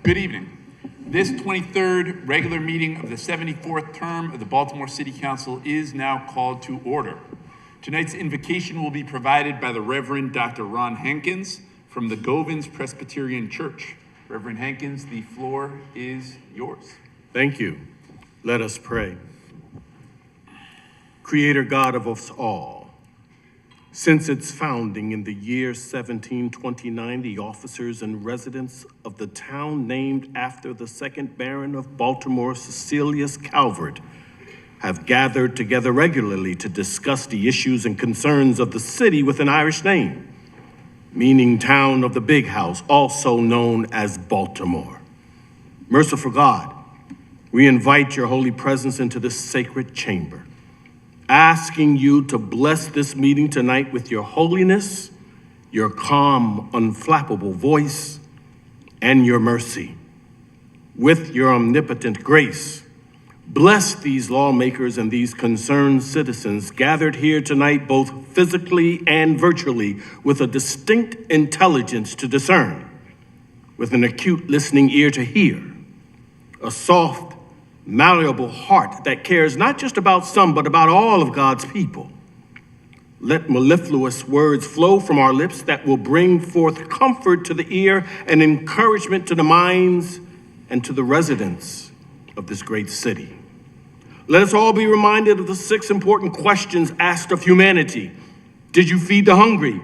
Good evening. This 23rd regular meeting of the 74th term of the Baltimore City Council is now called to order. Tonight's invocation will be provided by the Reverend Dr. Ron Hankins from the Govans Presbyterian Church. Reverend Hankins, the floor is yours. Thank you. Let us pray. Creator God of us all, since its founding in the year 1729, the officers and residents of the town named after the second Baron of Baltimore, Cecilius Calvert, have gathered together regularly to discuss the issues and concerns of the city with an Irish name, meaning town of the big house, also known as Baltimore. Merciful God, we invite your holy presence into this sacred chamber, asking you to bless this meeting tonight with your holiness, your calm, unflappable voice, and your mercy. With your omnipotent grace, bless these lawmakers and these concerned citizens gathered here tonight, both physically and virtually, with a distinct intelligence to discern, with an acute listening ear to hear, a soft, malleable heart that cares not just about some, but about all of God's people. Let mellifluous words flow from our lips that will bring forth comfort to the ear and encouragement to the minds and to the residents of this great city. Let us all be reminded of the 6 important questions asked of humanity. Did you feed the hungry?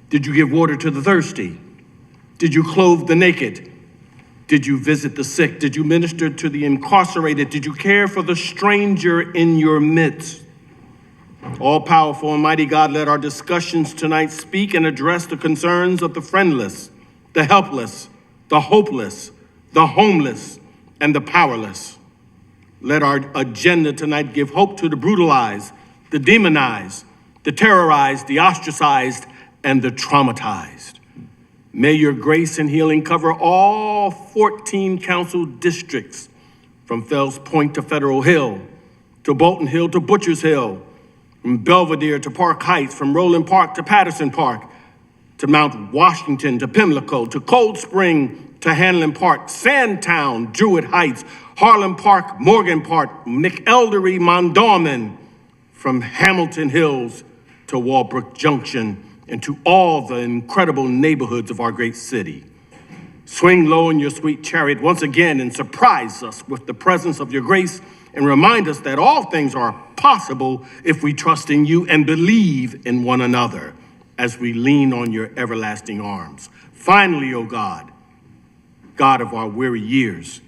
Did you give water to the thirsty? Did you clothe the naked? Did you visit the sick? Did you minister to the incarcerated? Did you care for the stranger in your midst? All-powerful and mighty God, let our discussions tonight speak and address the concerns of the friendless, the helpless, the hopeless, the homeless, and the powerless. Let our agenda tonight give hope to the brutalized, the demonized, the terrorized, the ostracized, and the traumatized. May your grace and healing cover all 14 council districts, from Fells Point to Federal Hill, to Bolton Hill to Butchers Hill, from Belvedere to Park Heights, from Roland Park to Patterson Park, to Mount Washington to Pimlico, to Cold Spring to Hanlon Park, Sandtown, Druid Heights, Harlem Park, Morgan Park, McElderry, Mondawmin, from Hamilton Hills to Walbrook Junction, and to all the incredible neighborhoods of our great city. Swing low in your sweet chariot once again and surprise us with the presence of your grace, and remind us that all things are possible if we trust in you and believe in one another as we lean on your everlasting arms. Finally, O God, God of our weary years,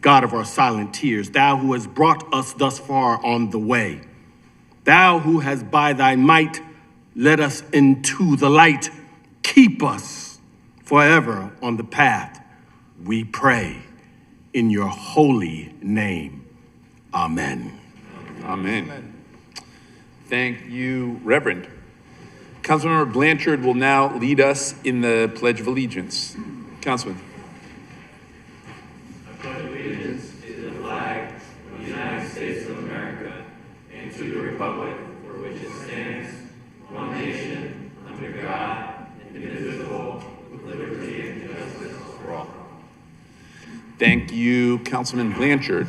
God of our silent tears, thou who has brought us thus far on the way, thou who has by thy might led us into the light, keep us forever on the path, we pray in your holy name. Amen. Amen. Thank you, Reverend. Councilmember Blanchard will now lead us in the Pledge of Allegiance. Councilman. I pledge allegiance to the flag of the United States of America and to the republic for which it stands, one nation, under God, indivisible, with liberty and justice for all. Thank you, Councilman Blanchard.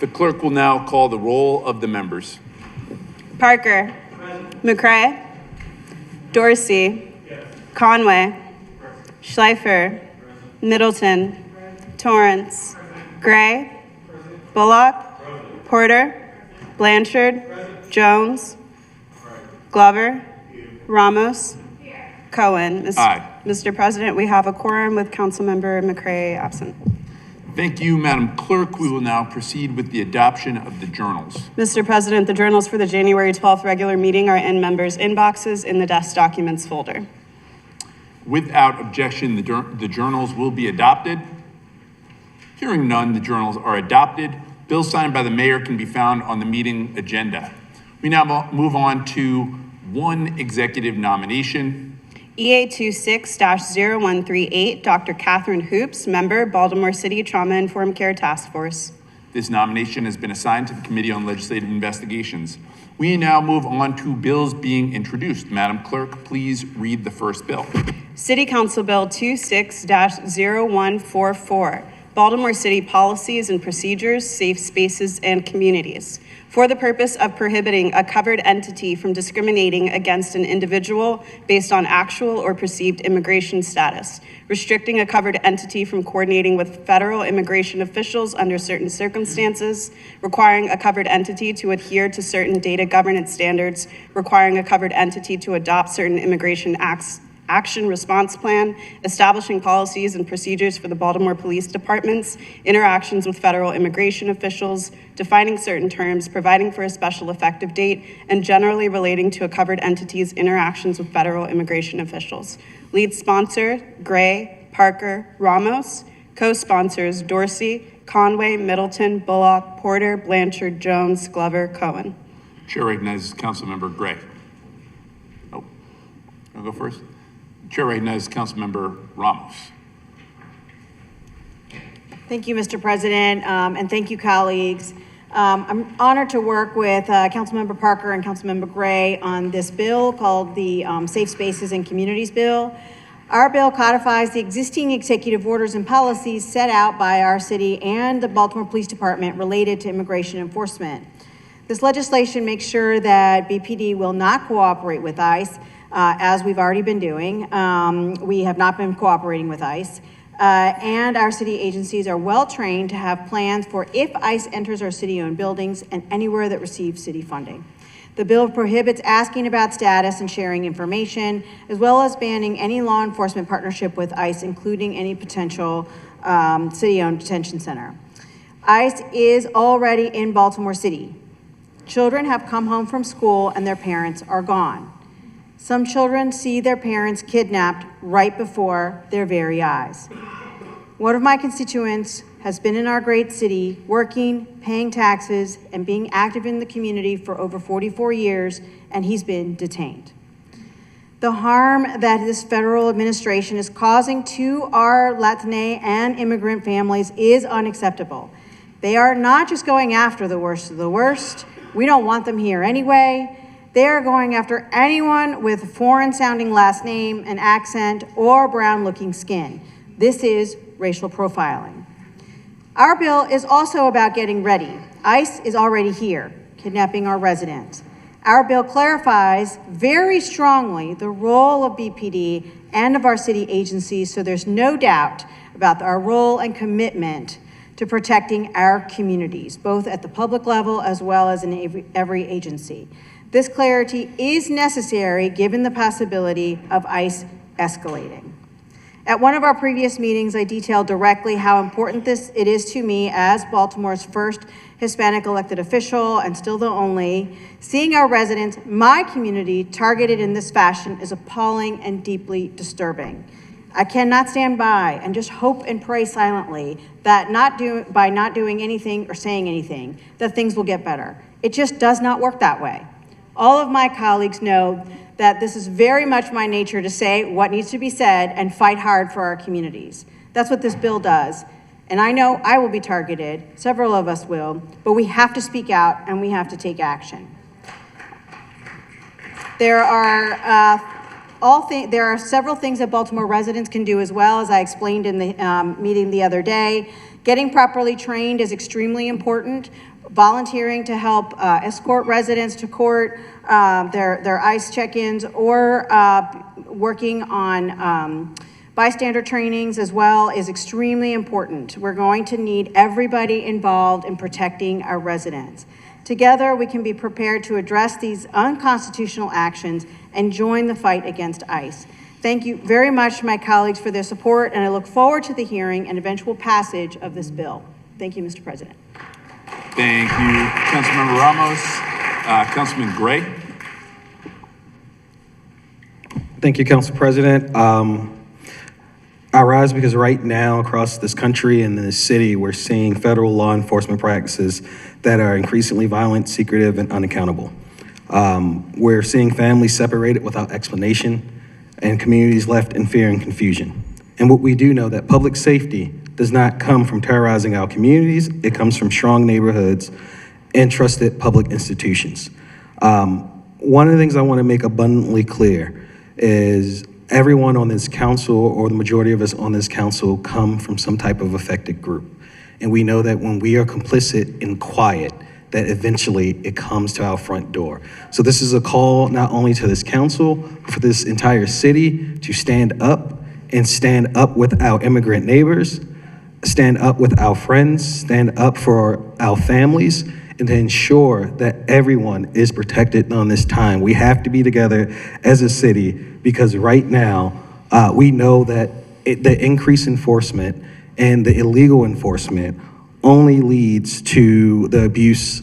The clerk will now call the roll of the members. Parker. Present. McCray. Dorsey. Yes. Conway. Present. Schleifer. Present. Middleton. Present. Torrance. Present. Gray. Present. Bullock. Present. Porter. Blanchard. Present. Jones. Present. Glover. Ramos. Here. Cohen. Aye. Mr. President, we have a quorum with Councilmember McCray absent. Thank you, Madam Clerk. We will now proceed with the adoption of the journals. Mr. President, the journals for the January 12th regular meeting are in members' inboxes in the desk documents folder. Without objection, the journals will be adopted. Hearing none, the journals are adopted. Bills signed by the mayor can be found on the meeting agenda. We now move on to one executive nomination. EA 26-0138, Dr. Catherine Hoops, member, Baltimore City Trauma-Informed Care Task Force. This nomination has been assigned to the Committee on Legislative Investigations. We now move on to bills being introduced. Madam Clerk, please read the first bill. City Council Bill 26-0144, Baltimore City Policies and Procedures, Safe Spaces and Communities, for the purpose of prohibiting a covered entity from discriminating against an individual based on actual or perceived immigration status, restricting a covered entity from coordinating with federal immigration officials under certain circumstances, requiring a covered entity to adhere to certain data governance standards, requiring a covered entity to adopt certain immigration action response plan, establishing policies and procedures for the Baltimore Police Department's interactions with federal immigration officials, defining certain terms, providing for a special effective date, and generally relating to a covered entity's interactions with federal immigration officials. Lead sponsor, Gray, Parker, Ramos. Co-sponsors, Dorsey, Conway, Middleton, Bullock, Porter, Blanchard, Jones, Glover, Cohen. Chair recognizes Councilmember Gray. Oh, I'll go first. Chair recognizes Councilmember Ramos. Thank you, Mr. President, and thank you, colleagues. I'm honored to work with Councilmember Parker and Councilmember Gray on this bill called the Safe Spaces and Communities Bill. Our bill codifies the existing executive orders and policies set out by our city and the Baltimore Police Department related to immigration enforcement. This legislation makes sure that BPD will not cooperate with ICE, as we've already been doing. We have not been cooperating with ICE. And our city agencies are well trained to have plans for if ICE enters our city-owned buildings and anywhere that receives city funding. The bill prohibits asking about status and sharing information, as well as banning any law enforcement partnership with ICE, including any potential city-owned detention center. ICE is already in Baltimore City. Children have come home from school and their parents are gone. Some children see their parents kidnapped right before their very eyes. One of my constituents has been in our great city, working, paying taxes, and being active in the community for over 44 years, and he's been detained. The harm that this federal administration is causing to our Latina and immigrant families is unacceptable. They are not just going after the worst of the worst. We don't want them here anyway. They are going after anyone with a foreign-sounding last name, an accent, or brown-looking skin. This is racial profiling. Our bill is also about getting ready. ICE is already here, kidnapping our residents. Our bill clarifies very strongly the role of BPD and of our city agencies, so there's no doubt about our role and commitment to protecting our communities, both at the public level as well as in every agency. This clarity is necessary given the possibility of ICE escalating. At one of our previous meetings, I detailed directly how important it is to me as Baltimore's first Hispanic elected official and still the only. Seeing our residents, my community, targeted in this fashion is appalling and deeply disturbing. I cannot stand by and just hope and pray silently that by not doing anything or saying anything, that things will get better. It just does not work that way. All of my colleagues know that this is very much my nature to say what needs to be said and fight hard for our communities. That's what this bill does. And I know I will be targeted, several of us will, but we have to speak out and we have to take action. There are several things that Baltimore residents can do as well, as I explained in the meeting the other day. Getting properly trained is extremely important. Volunteering to help escort residents to court, their ICE check-ins, or working on bystander trainings as well is extremely important. We're going to need everybody involved in protecting our residents. Together, we can be prepared to address these unconstitutional actions and join the fight against ICE. Thank you very much, my colleagues, for their support, and I look forward to the hearing and eventual passage of this bill. Thank you, Mr. President. Thank you, Councilmember Ramos. Councilman Gray. Thank you, Council President. I rise because right now across this country and in this city, we're seeing federal law enforcement practices that are increasingly violent, secretive, and unaccountable. We're seeing families separated without explanation and communities left in fear and confusion. And what we do know that public safety does not come from terrorizing our communities. It comes from strong neighborhoods and trusted public institutions. One of the things I want to make abundantly clear is everyone on this council, or the majority of us on this council, come from some type of affected group. And we know that when we are complicit and quiet, that eventually it comes to our front door. So this is a call not only to this council, but for this entire city to stand up and stand up with our immigrant neighbors, stand up with our friends, stand up for our families, and to ensure that everyone is protected on this time. We have to be together as a city, because right now, we know that the increased enforcement and the illegal enforcement only leads to the abuse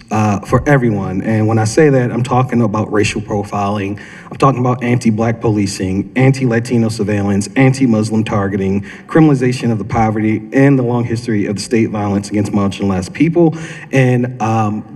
for everyone. And when I say that, I'm talking about racial profiling, I'm talking about anti-Black policing, anti-Latino surveillance, anti-Muslim targeting, criminalization of the poverty, and the long history of the state violence against marginalized people. And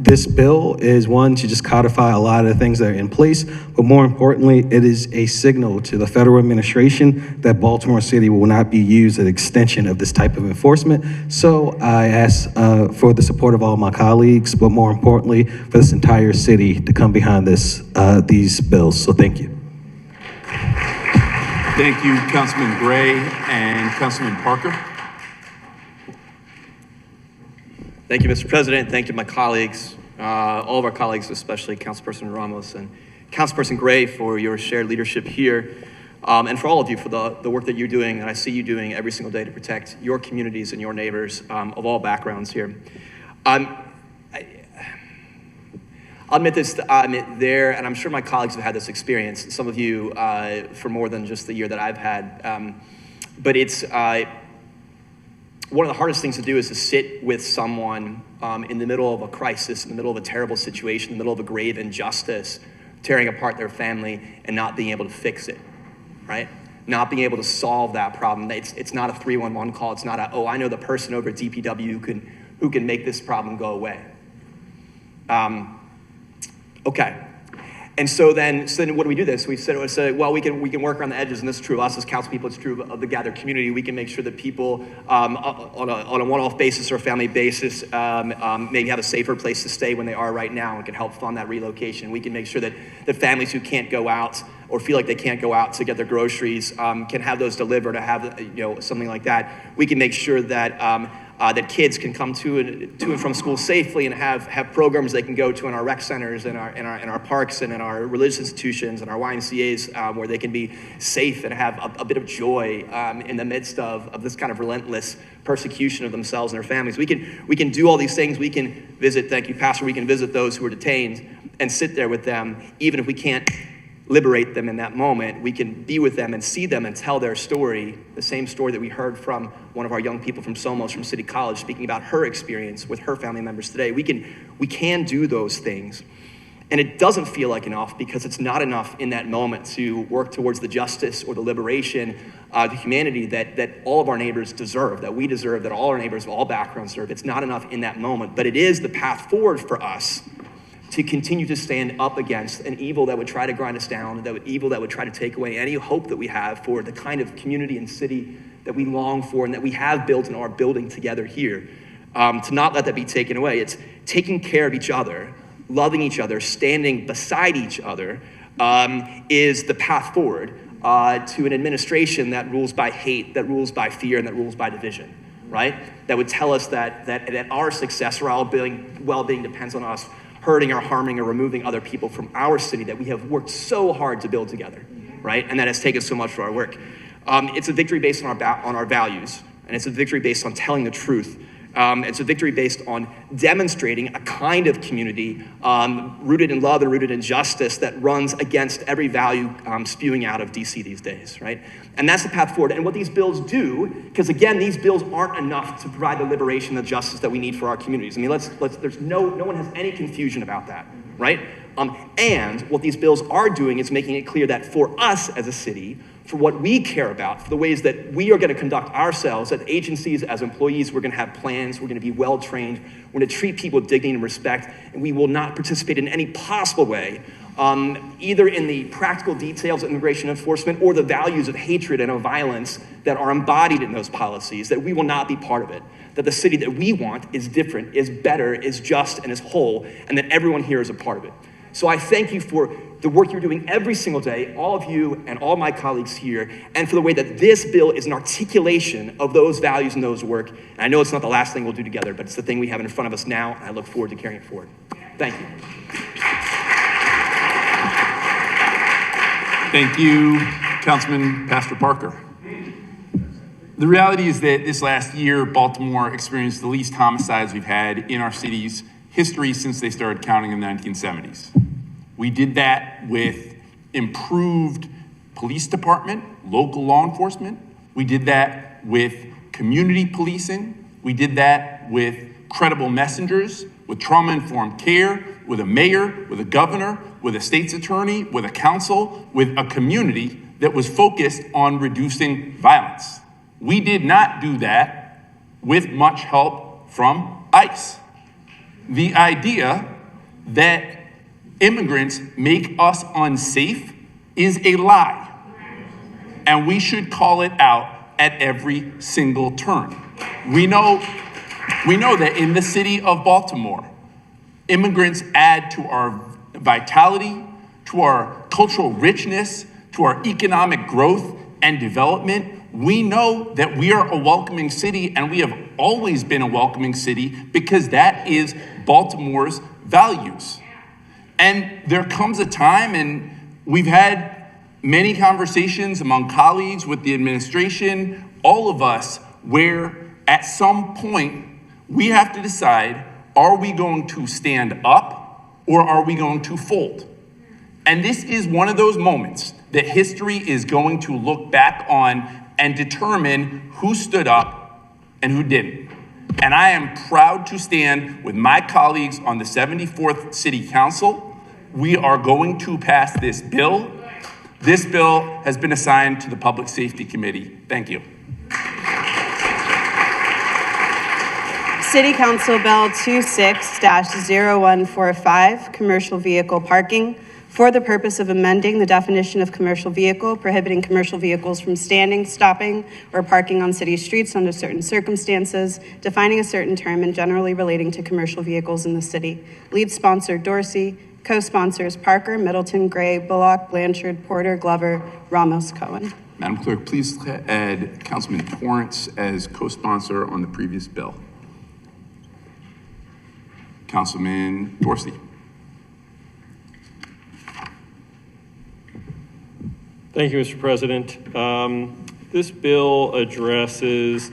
this bill is one to just codify a lot of the things that are in place, but more importantly, it is a signal to the federal administration that Baltimore City will not be used as an extension of this type of enforcement. So I ask for the support of all my colleagues, but more importantly, for this entire city to come behind these bills. So thank you. Thank you, Councilman Gray and Councilman Parker. Thank you, Mr. President. Thank you to my colleagues, all of our colleagues, especially Councilperson Ramos and Councilperson Gray, for your shared leadership here, and for all of you for the work that you're doing, and I see you doing every single day to protect your communities and your neighbors of all backgrounds here. I'll admit this, and I'm sure my colleagues have had this experience, some of you for more than just the year that I've had, but it's one of the hardest things to do is to sit with someone in the middle of a crisis, in the middle of a terrible situation, in the middle of a grave injustice, tearing apart their family and not being able to fix it, right? Not being able to solve that problem. It's not a 311 call. It's not a, oh, I know the person over at DPW who can make this problem go away. Okay. And so then what do we do this? We said, well, we can work around the edges, and this is true of us as council people, it's true of the gathered community. We can make sure that people on a one-off basis or a family basis maybe have a safer place to stay when they are right now and can help fund that relocation. We can make sure that the families who can't go out or feel like they can't go out to get their groceries can have those delivered, or have something like that. We can make sure that that kids can come to and from school safely and have programs they can go to in our rec centers, in our parks, and in our religious institutions and our YMCAs, where they can be safe and have a bit of joy in the midst of this kind of relentless persecution of themselves and their families. We can do all these things. We can visit, thank you, Pastor, we can visit those who are detained and sit there with them, even if we can't liberate them in that moment. We can be with them and see them and tell their story, the same story that we heard from one of our young people from Somos, from City College, speaking about her experience with her family members today. We can do those things. And it doesn't feel like enough, because it's not enough in that moment to work towards the justice or the liberation, the humanity that all of our neighbors deserve, that we deserve, that all our neighbors of all backgrounds deserve. It's not enough in that moment, but it is the path forward for us to continue to stand up against an evil that would try to grind us down, evil that would try to take away any hope that we have for the kind of community and city that we long for and that we have built and are building together here. To not let that be taken away. It's taking care of each other, loving each other, standing beside each other, is the path forward to an administration that rules by hate, that rules by fear, and that rules by division, right? That would tell us that our success or our well-being depends on us hurting or harming or removing other people from our city that we have worked so hard to build together, right? And that has taken so much for our work. It's a victory based on our values, and it's a victory based on telling the truth. It's a victory based on demonstrating a kind of community rooted in love and rooted in justice that runs against every value spewing out of DC these days, right? And that's the path forward. And what these bills do, because again, these bills aren't enough to provide the liberation and justice that we need for our communities. I mean, there's no one has any confusion about that, right? And what these bills are doing is making it clear that for us as a city, for what we care about, for the ways that we are going to conduct ourselves as agencies, as employees, we're going to have plans, we're going to be well-trained, we're going to treat people with dignity and respect, and we will not participate in any possible way, either in the practical details of immigration enforcement or the values of hatred and of violence that are embodied in those policies, that we will not be part of it, that the city that we want is different, is better, is just, and is whole, and that everyone here is a part of it. So I thank you for the work you're doing every single day, all of you and all my colleagues here, and for the way that this bill is an articulation of those values and those work. And I know it's not the last thing we'll do together, but it's the thing we have in front of us now, and I look forward to carrying it forward. Thank you. Thank you, Councilman Pastor Parker. The reality is that this last year, Baltimore experienced the least homicides we've had in our city's history since they started counting in the 1970s. We did that with improved police department, local law enforcement. We did that with community policing. We did that with credible messengers, with trauma-informed care, with a mayor, with a governor, with a state's attorney, with a council, with a community that was focused on reducing violence. We did not do that with much help from ICE. The idea that immigrants make us unsafe is a lie, and we should call it out at every single turn. We know that in the city of Baltimore, immigrants add to our vitality, to our cultural richness, to our economic growth and development. We know that we are a welcoming city, and we have always been a welcoming city because that is Baltimore's values. And there comes a time, and we've had many conversations among colleagues, with the administration, all of us, where at some point we have to decide, are we going to stand up or are we going to fold? And this is one of those moments that history is going to look back on and determine who stood up and who didn't. And I am proud to stand with my colleagues on the 74th City Council. We are going to pass this bill. This bill has been assigned to the Public Safety Committee. Thank you. City Council Bill 26-0145, commercial vehicle parking, for the purpose of amending the definition of commercial vehicle, prohibiting commercial vehicles from standing, stopping, or parking on city streets under certain circumstances, defining a certain term, and generally relating to commercial vehicles in the city. Lead sponsor Dorsey, co-sponsors Parker, Middleton, Gray, Bullock, Blanchard, Porter, Glover, Ramos, Cohen. Madam Clerk, please add Councilman Torrance as co-sponsor on the previous bill. Councilman Dorsey. Thank you, Mr. President. This bill addresses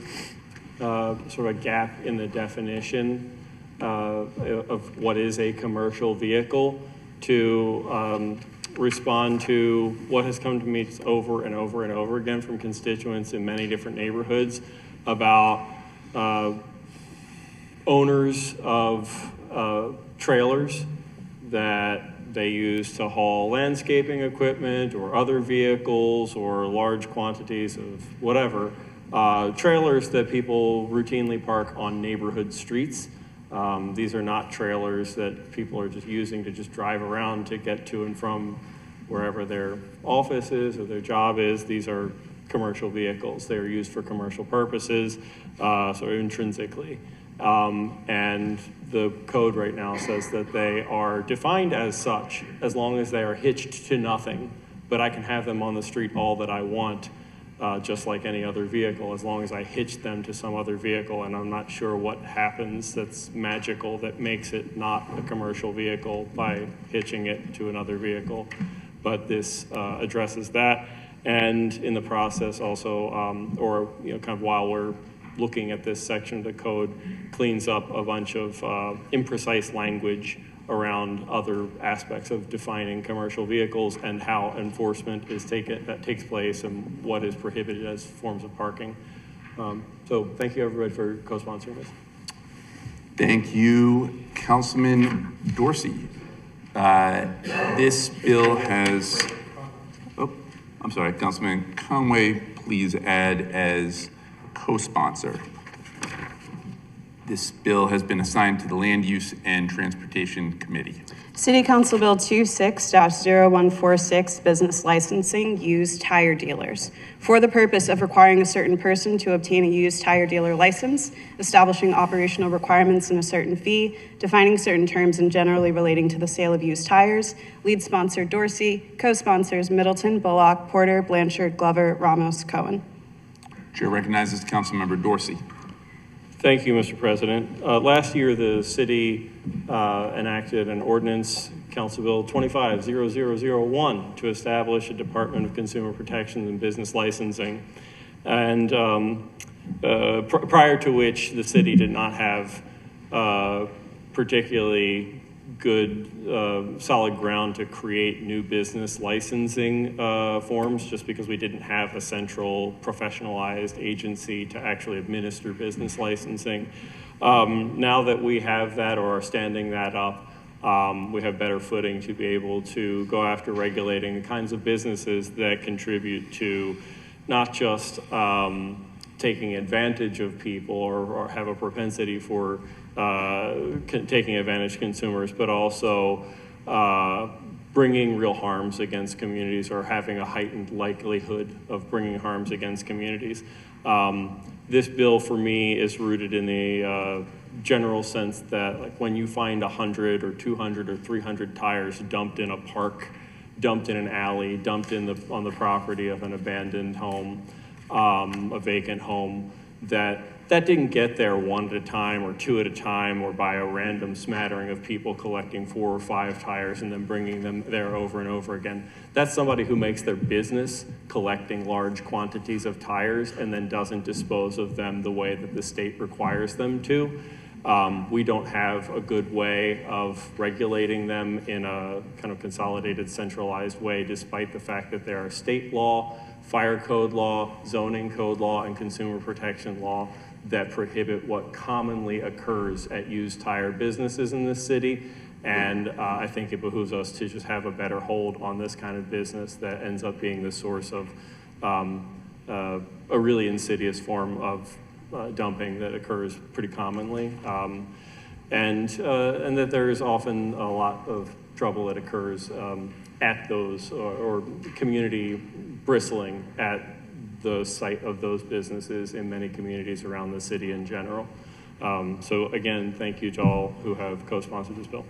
sort of a gap in the definition of what is a commercial vehicle to respond to what has come to me over and over and over again from constituents in many different neighborhoods about owners of trailers that they use to haul landscaping equipment or other vehicles or large quantities of whatever, trailers that people routinely park on neighborhood streets. These are not trailers that people are just using to just drive around to get to and from wherever their office is or their job is. These are commercial vehicles. They are used for commercial purposes, so intrinsically. And the code right now says that they are defined as such as long as they are hitched to nothing, but I can have them on the street all that I want, just like any other vehicle, as long as I hitch them to some other vehicle, and I'm not sure what happens that's magical that makes it not a commercial vehicle by hitching it to another vehicle. But this addresses that, and in the process also, kind of while we're looking at this section of the code, cleans up a bunch of imprecise language around other aspects of defining commercial vehicles and how enforcement takes place and what is prohibited as forms of parking. So thank you everybody for co-sponsoring this. Thank you, Councilman Dorsey. This bill has, I'm sorry, Councilman Conway, please add as co-sponsor. This bill has been assigned to the Land Use and Transportation Committee. City Council Bill 26-0146, business licensing, used tire dealers. For the purpose of requiring a certain person to obtain a used tire dealer license, establishing operational requirements and a certain fee, defining certain terms and generally relating to the sale of used tires. Lead sponsor Dorsey, co-sponsors Middleton, Bullock, Porter, Blanchard, Glover, Ramos, Cohen. Chair recognizes Councilmember Dorsey. Thank you, Mr. President. Last year, the city enacted an ordinance, Council Bill 25-0001, to establish a Department of Consumer Protection and Business Licensing. And prior to which, the city did not have particularly good, solid ground to create new business licensing forms, just because we didn't have a central professionalized agency to actually administer business licensing. Now that we have that or are standing that up, we have better footing to be able to go after regulating the kinds of businesses that contribute to not just taking advantage of people or have a propensity for taking advantage of consumers, but also bringing real harms against communities or having a heightened likelihood of bringing harms against communities. This bill for me is rooted in the general sense that, like, when you find 100 or 200 or 300 tires dumped in a park, dumped in an alley, dumped on the property of an abandoned home, a vacant home, that didn't get there one at a time or two at a time or by a random smattering of people collecting 4 or 5 tires and then bringing them there over and over again. That's somebody who makes their business collecting large quantities of tires and then doesn't dispose of them the way that the state requires them to. We don't have a good way of regulating them in a kind of consolidated, centralized way, despite the fact that there are state law, fire code law, zoning code law, and consumer protection law that prohibit what commonly occurs at used tire businesses in this city. And I think it behooves us to just have a better hold on this kind of business that ends up being the source of a really insidious form of dumping that occurs pretty commonly. And that there is often a lot of trouble that occurs at those, or community bristling at the site of those businesses in many communities around the city in general. So again, thank you to all who have co-sponsored this bill.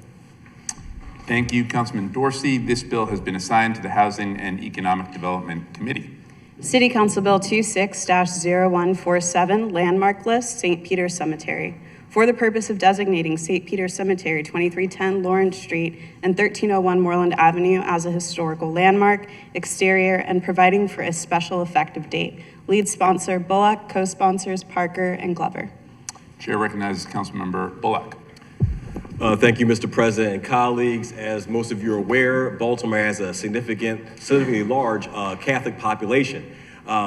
Thank you, Councilman Dorsey. This bill has been assigned to the Housing and Economic Development Committee. City Council Bill 26-0147, Landmark List, St. Peter Cemetery. For the purpose of designating St. Peter Cemetery, 2310 Lawrence Street and 1301 Moreland Avenue as a historical landmark, exterior, and providing for a special effective date. Lead sponsor Bullock, co-sponsors Parker and Glover. Chair recognizes Councilmember Bullock. Thank you, Mr. President and colleagues. As most of you are aware, Baltimore has a significantly large Catholic population.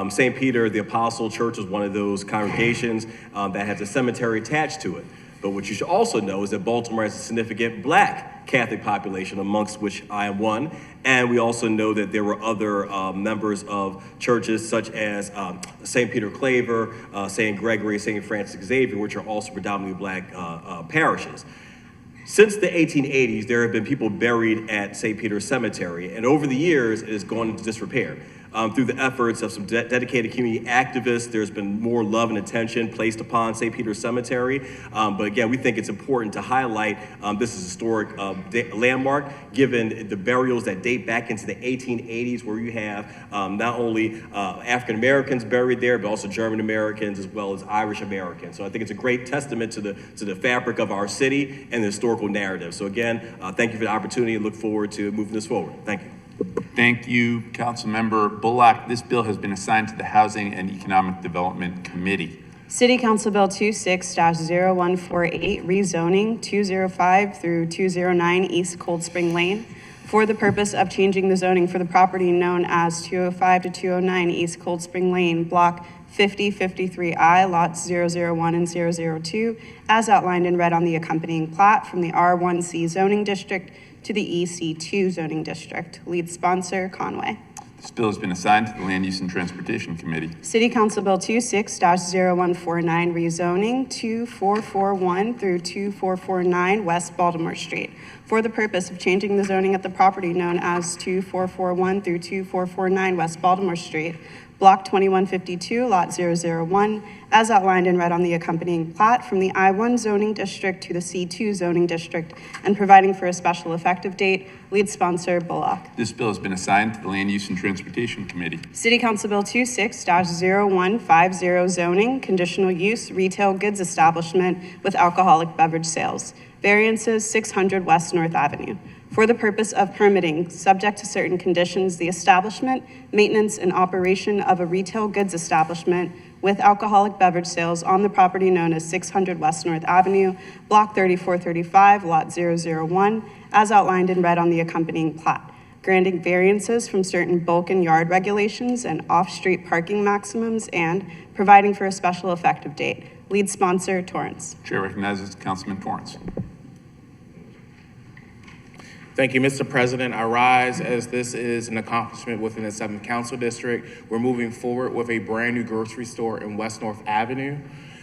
St. Peter the Apostle Church is one of those congregations that has a cemetery attached to it. But what you should also know is that Baltimore has a significant Black Catholic population, amongst which I am one. And we also know that there were other members of churches such as St. Peter Claver, St. Gregory, St. Francis Xavier, which are also predominantly Black parishes. Since the 1880s, there have been people buried at St. Peter's Cemetery, and over the years, it has gone into disrepair. Through the efforts of some dedicated community activists, there's been more love and attention placed upon St. Peter's Cemetery. But again, we think it's important to highlight this is a historic landmark, given the burials that date back into the 1880s, where you have not only African Americans buried there, but also German Americans as well as Irish Americans. So I think it's a great testament to the fabric of our city and the historical narrative. So again, thank you for the opportunity and look forward to moving this forward. Thank you. Thank you, Councilmember Bullock. This bill has been assigned to the Housing and Economic Development Committee. City Council Bill 26-0148, rezoning 205 through 209 East Cold Spring Lane. For the purpose of changing the zoning for the property known as 205 to 209 East Cold Spring Lane, Block 5053I, lots 001 and 002, as outlined in red on the accompanying plat from the R1C zoning district to the EC2 zoning district. Lead sponsor, Conway. The This bill has been assigned to the Land Use and Transportation Committee. City Council Bill 26-0149, rezoning 2441 through 2449 West Baltimore Street for the purpose of changing the zoning at the property known as 2441 through 2449 West Baltimore Street, Block 2152, Lot 001, as outlined and read on the accompanying plat from the I-1 zoning district to the C2 zoning district, and providing for a special effective date. Lead sponsor, Bullock. This bill has been assigned to the Land Use and Transportation Committee. City Council Bill 26-0150, zoning, conditional use, retail goods establishment with alcoholic beverage sales. Variances, 600 West North Avenue. For the purpose of permitting, subject to certain conditions, the establishment, maintenance, and operation of a retail goods establishment with alcoholic beverage sales on the property known as 600 West North Avenue, Block 3435, Lot 001, as outlined and read on the accompanying plat, granting variances from certain bulk and yard regulations and off-street parking maximums, and providing for a special effective date. Lead sponsor, Torrance. Chair recognizes Councilman Torrance. Thank you, Mr. President. I rise as this is an accomplishment within the 7th Council District. We're moving forward with a brand new grocery store in West North Avenue,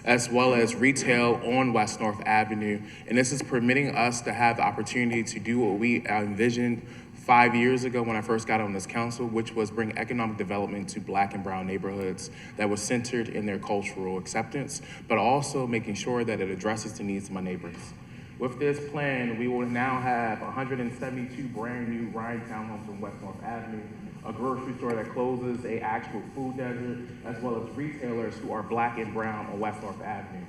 as well as retail on West North Avenue. And this is permitting us to have the opportunity to do what we envisioned 5 years ago when I first got on this council, which was bring economic development to Black and brown neighborhoods that was centered in their cultural acceptance, but also making sure that it addresses the needs of my neighbors. With this plan, we will now have 172 brand new Ryan townhomes on West North Avenue, a grocery store that closes a actual food desert, as well as retailers who are Black and brown on West North Avenue.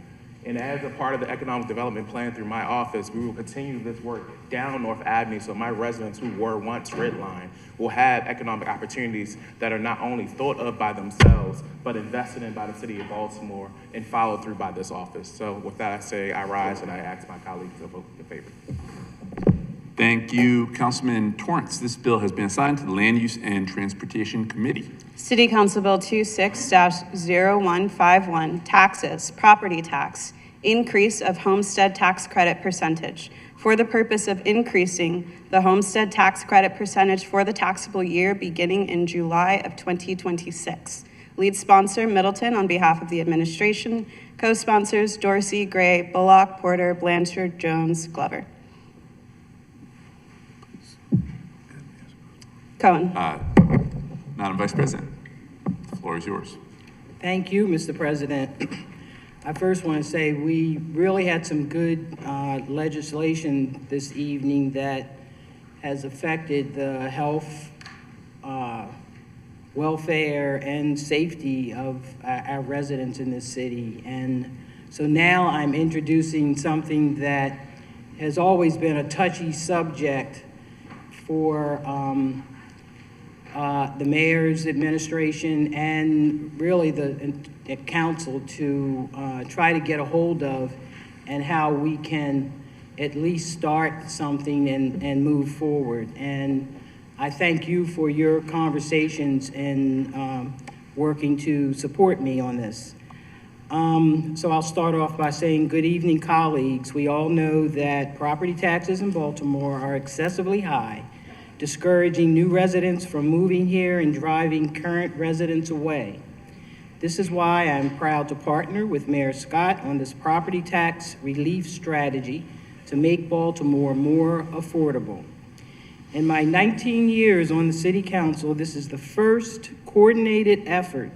And as a part of the economic development plan through my office, we will continue this work down North Avenue so my residents who were once redlined will have economic opportunities that are not only thought of by themselves, but invested in by the city of Baltimore and followed through by this office. So with that, I say I rise and I ask my colleagues to vote in favor. Thank you, Councilman Torrance. This bill has been assigned to the Land Use and Transportation Committee. City Council Bill 26-0151, taxes, property tax, increase of homestead tax credit percentage. For the purpose of increasing the homestead tax credit percentage for the taxable year beginning in July of 2026. Lead sponsor, Middleton, on behalf of the administration. Co-sponsors, Dorsey, Gray, Bullock, Porter, Blanchard, Jones, Glover. Cohen. Madam Vice President, the floor is yours. Thank you, Mr. President. I first want to say we really had some good legislation this evening that has affected the health, welfare, and safety of our residents in this city. And so now I'm introducing something that has always been a touchy subject for the mayor's administration and really the council to try to get a hold of, and how we can at least start something and move forward. And I thank you for your conversations and working to support me on this. So I'll start off by saying good evening, colleagues. We all know that property taxes in Baltimore are excessively high, discouraging new residents from moving here and driving current residents away. This is why I'm proud to partner with Mayor Scott on this property tax relief strategy to make Baltimore more affordable. In my 19 years on the City Council, this is the first coordinated effort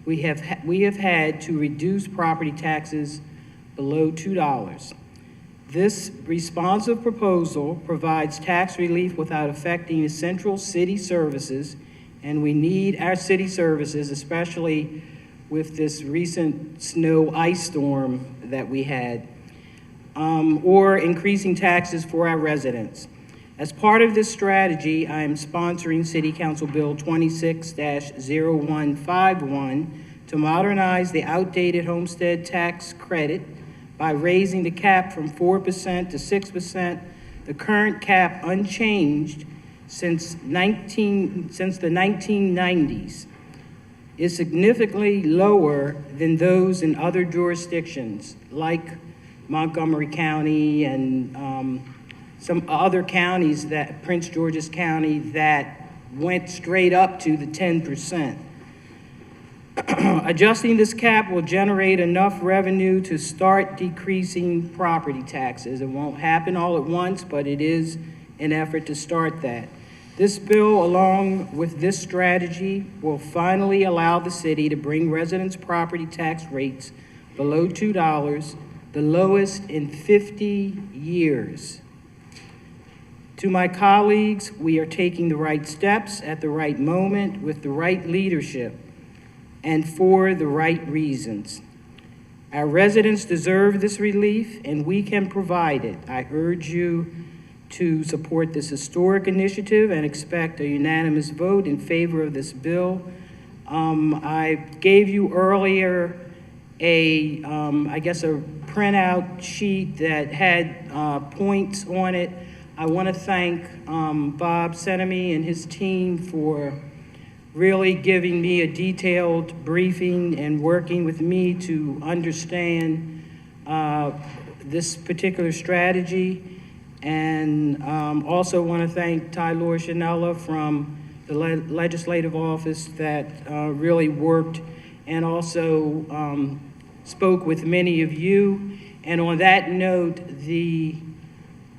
we have had to reduce property taxes below $2. This responsive proposal provides tax relief without affecting essential city services, and we need our city services, especially with this recent snow ice storm that we had, or increasing taxes for our residents. As part of this strategy, I am sponsoring City Council Bill 26-0151 to modernize the outdated homestead tax credit by raising the cap from 4% to 6%, the current cap unchanged since the 1990s, is significantly lower than those in other jurisdictions like Montgomery County and some other counties, that Prince George's County, that went straight up to the 10%. Adjusting this cap will generate enough revenue to start decreasing property taxes. It won't happen all at once, but it is an effort to start that. This bill, along with this strategy, will finally allow the city to bring residents' property tax rates below $2, the lowest in 50 years. To my colleagues, we are taking the right steps at the right moment with the right leadership and for the right reasons. Our residents deserve this relief, and we can provide it. I urge you to support this historic initiative and expect a unanimous vote in favor of this bill. I gave you earlier a printout sheet that had points on it. I want to thank Bob Senemy and his team for really giving me a detailed briefing and working with me to understand this particular strategy. And also want to thank Tylor Shanella from the legislative office that really worked and also spoke with many of you. And on that note, the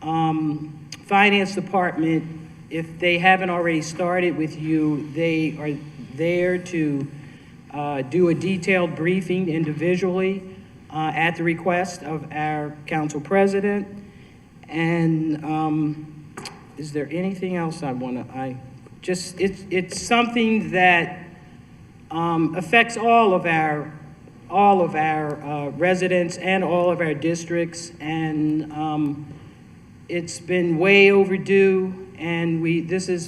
Finance Department, if they haven't already started with you, they are there to do a detailed briefing individually at the request of our council president. And is there anything else I want to, it's something that affects all of our residents and all of our districts, and it's been way overdue. And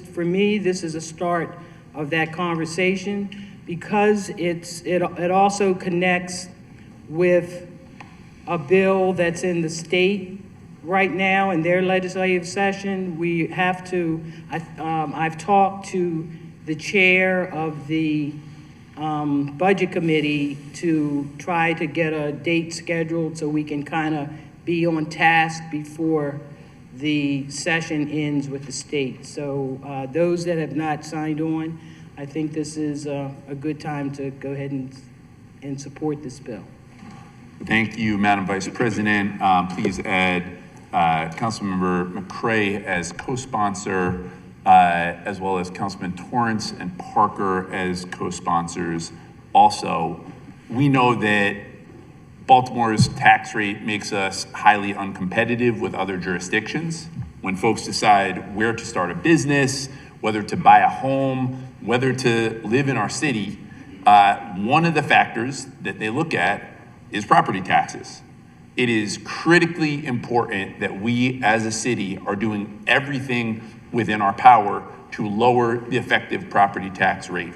for me, this is a start of that conversation, because it also connects with a bill that's in the state right now in their legislative session. We have to, I've talked to the chair of the budget committee to try to get a date scheduled so we can kind of be on task before the session ends with the state. So those that have not signed on, I think this is a good time to go ahead and support this bill. Thank you, Madam Vice President. Please add Councilmember McCray as co-sponsor, as well as Councilman Torrance and Parker as co-sponsors. Also, we know that Baltimore's tax rate makes us highly uncompetitive with other jurisdictions. When folks decide where to start a business, whether to buy a home, whether to live in our city, one of the factors that they look at is property taxes. It is critically important that we as a city are doing everything within our power to lower the effective property tax rate.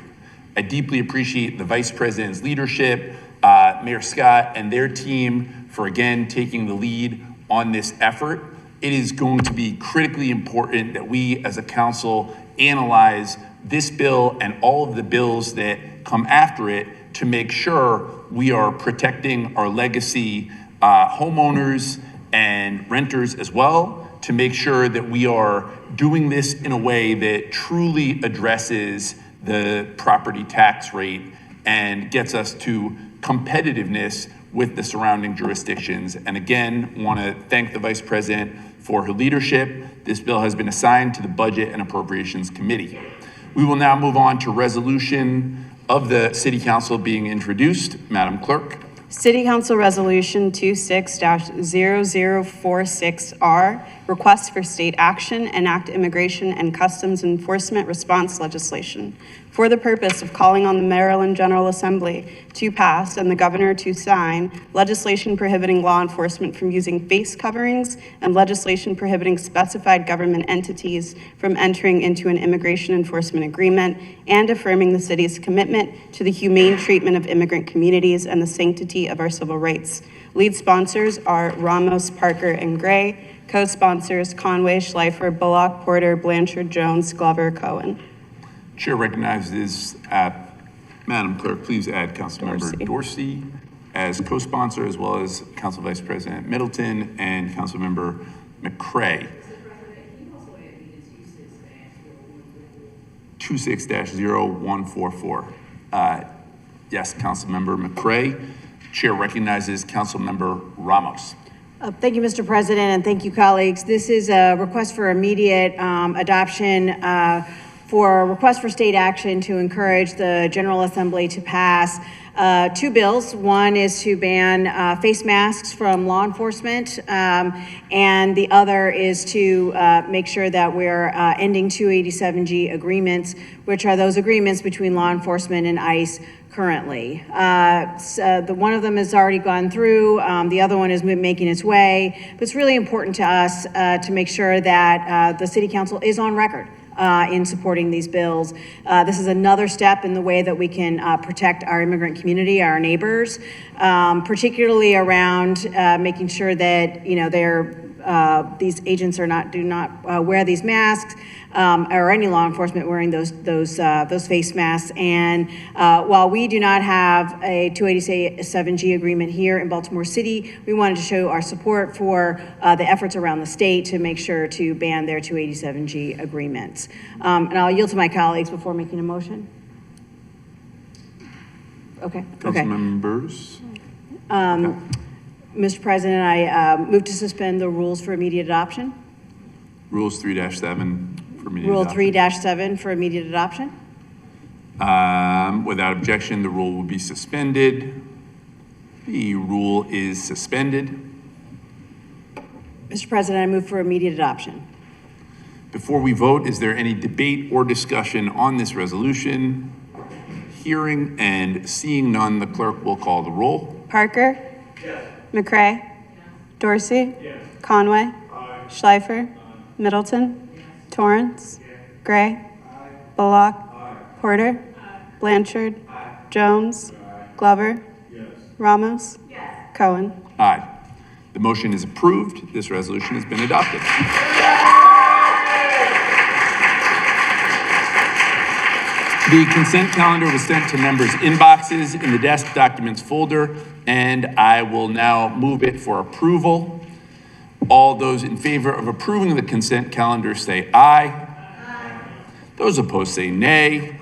I deeply appreciate the Vice President's leadership, Mayor Scott and their team for again taking the lead on this effort. It is going to be critically important that we as a council analyze this bill and all of the bills that come after it to make sure we are protecting our legacy homeowners and renters as well, to make sure that we are doing this in a way that truly addresses the property tax rate and gets us to competitiveness with the surrounding jurisdictions. And again, want to thank the Vice President for her leadership. This bill has been assigned to the Budget and Appropriations Committee. We will now move on to resolution of the City Council being introduced. Madam Clerk. City Council Resolution 26-0046R, request for state action, enact immigration and customs enforcement response legislation for the purpose of calling on the Maryland General Assembly to pass and the governor to sign legislation prohibiting law enforcement from using face coverings and legislation prohibiting specified government entities from entering into an immigration enforcement agreement, and affirming the city's commitment to the humane treatment of immigrant communities and the sanctity of our civil rights. Lead sponsors are Ramos, Parker, and Gray. Co-sponsors Conway, Schleifer, Bullock, Porter, Blanchard, Jones, Glover, Cohen. Chair recognizes Madam Clerk, please add Councilmember Dorsey as co-sponsor, as well as Council Vice President Middleton and Councilmember McCray. 26-0144. Yes, Councilmember McCray. Chair recognizes Councilmember Ramos. Thank you, Mr. President, and thank you, colleagues. This is a request for immediate adoption for a request for state action to encourage the General Assembly to pass two bills. One is to ban face masks from law enforcement, and the other is to make sure that we're ending 287G agreements, which are those agreements between law enforcement and ICE currently. The one of them has already gone through, the other one is making its way, but it's really important to us to make sure that the City Council is on record in supporting these bills. This is another step in the way that we can protect our immigrant community, our neighbors, particularly around making sure that, you know, these agents do not wear these masks, or any law enforcement wearing those face masks. And while we do not have a 287G agreement here in Baltimore City, we wanted to show our support for the efforts around the state to make sure to ban their 287G agreements. And I'll yield to my colleagues before making a motion. Okay. Councilmembers. Mr. President, I move to suspend the rules for immediate adoption. Rules 3-7 for immediate Rule adoption. 3-7 for immediate adoption. Without objection, the rule will be suspended. The rule is suspended. Mr. President, I move for immediate adoption. Before we vote, is there any debate or discussion on this resolution? Hearing and seeing none, the clerk will call the roll. Parker? Yes. McCray? Yes. Dorsey? Yes. Conway? Aye. Schleifer? Aye. Middleton? Yes. Torrance? Yes. Gray? Aye. Bullock? Aye. Porter? Aye. Blanchard? Aye. Jones? Aye. Glover? Yes. Ramos? Yes. Cohen? Aye. The motion is approved. This resolution has been adopted. The consent calendar was sent to members' inboxes in the desk documents folder, and I will now move it for approval. All those in favor of approving the consent calendar say aye. Aye. Those opposed say nay.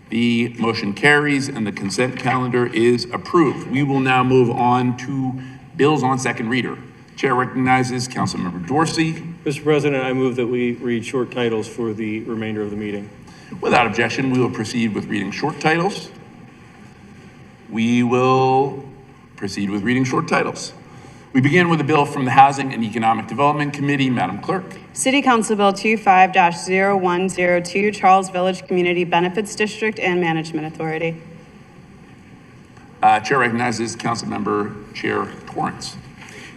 The motion carries and the consent calendar is approved. We will now move on to bills on second reader. Chair recognizes Councilmember Dorsey. Mr. President, I move that we read short titles for the remainder of the meeting. Without objection, we will proceed with reading short titles. We will proceed with reading short titles. We begin with a bill from the Housing and Economic Development Committee. Madam Clerk. City Council Bill 25-0102, Charles Village Community Benefits District and Management Authority. Chair recognizes Councilmember Chair Torrance.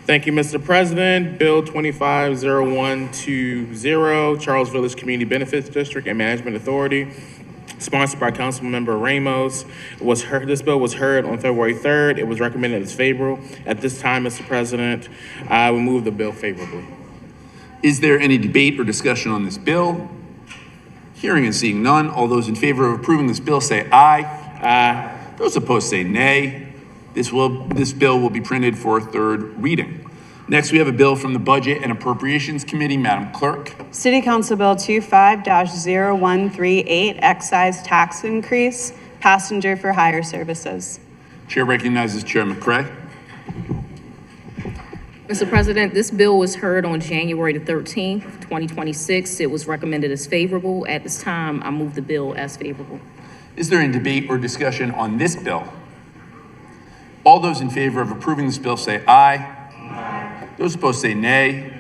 Thank you, Mr. President. Bill 25-0120, Charles Village Community Benefits District and Management Authority, sponsored by Councilmember Ramos. This bill was heard on February 3rd. It was recommended as favorable. At this time, Mr. President, I will move the bill favorably. Is there any debate or discussion on this bill? Hearing and seeing none, all those in favor of approving this bill say aye. Aye. Those opposed say nay. This bill will be printed for third reading. Next, we have a bill from the Budget and Appropriations Committee. Madam Clerk. City Council Bill 25-0138, Excise Tax Increase, Passenger for Hire Services. Chair recognizes Chair McCray. Mr. President, this bill was heard on January the 13th, 2026. It was recommended as favorable. At this time, I move the bill as favorable. Is there any debate or discussion on this bill? All those in favor of approving this bill say aye. Aye. Those opposed say nay.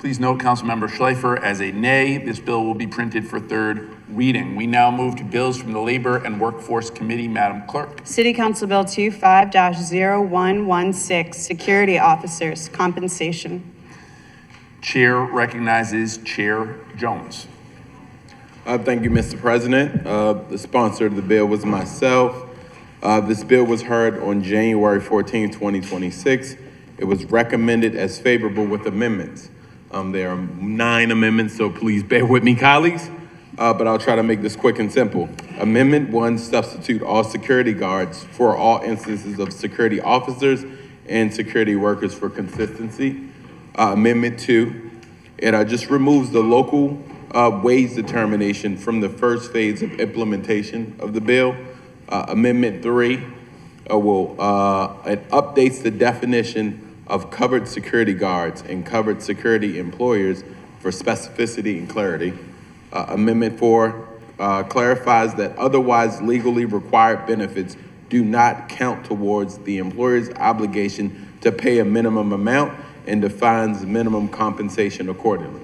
Please note Councilmember Schleifer as a nay. This bill will be printed for third reading. We now move to bills from the Labor and Workforce Committee. Madam Clerk. City Council Bill 25-0116, Security Officers, Compensation. Chair recognizes Chair Jones. Thank you, Mr. President. The sponsor of the bill was myself. This bill was heard on January 14, 2026. It was recommended as favorable with amendments. There are 9 amendments, so please bear with me, colleagues. But I'll try to make this quick and simple. Amendment 1, substitute all security guards for all instances of security officers and security workers for consistency. Amendment 2, it just removes the local wage determination from the first phase of implementation of the bill. Amendment 3 it updates the definition of covered security guards and covered security employers for specificity and clarity. Amendment 4 clarifies that otherwise legally required benefits do not count towards the employer's obligation to pay a minimum amount and defines minimum compensation accordingly.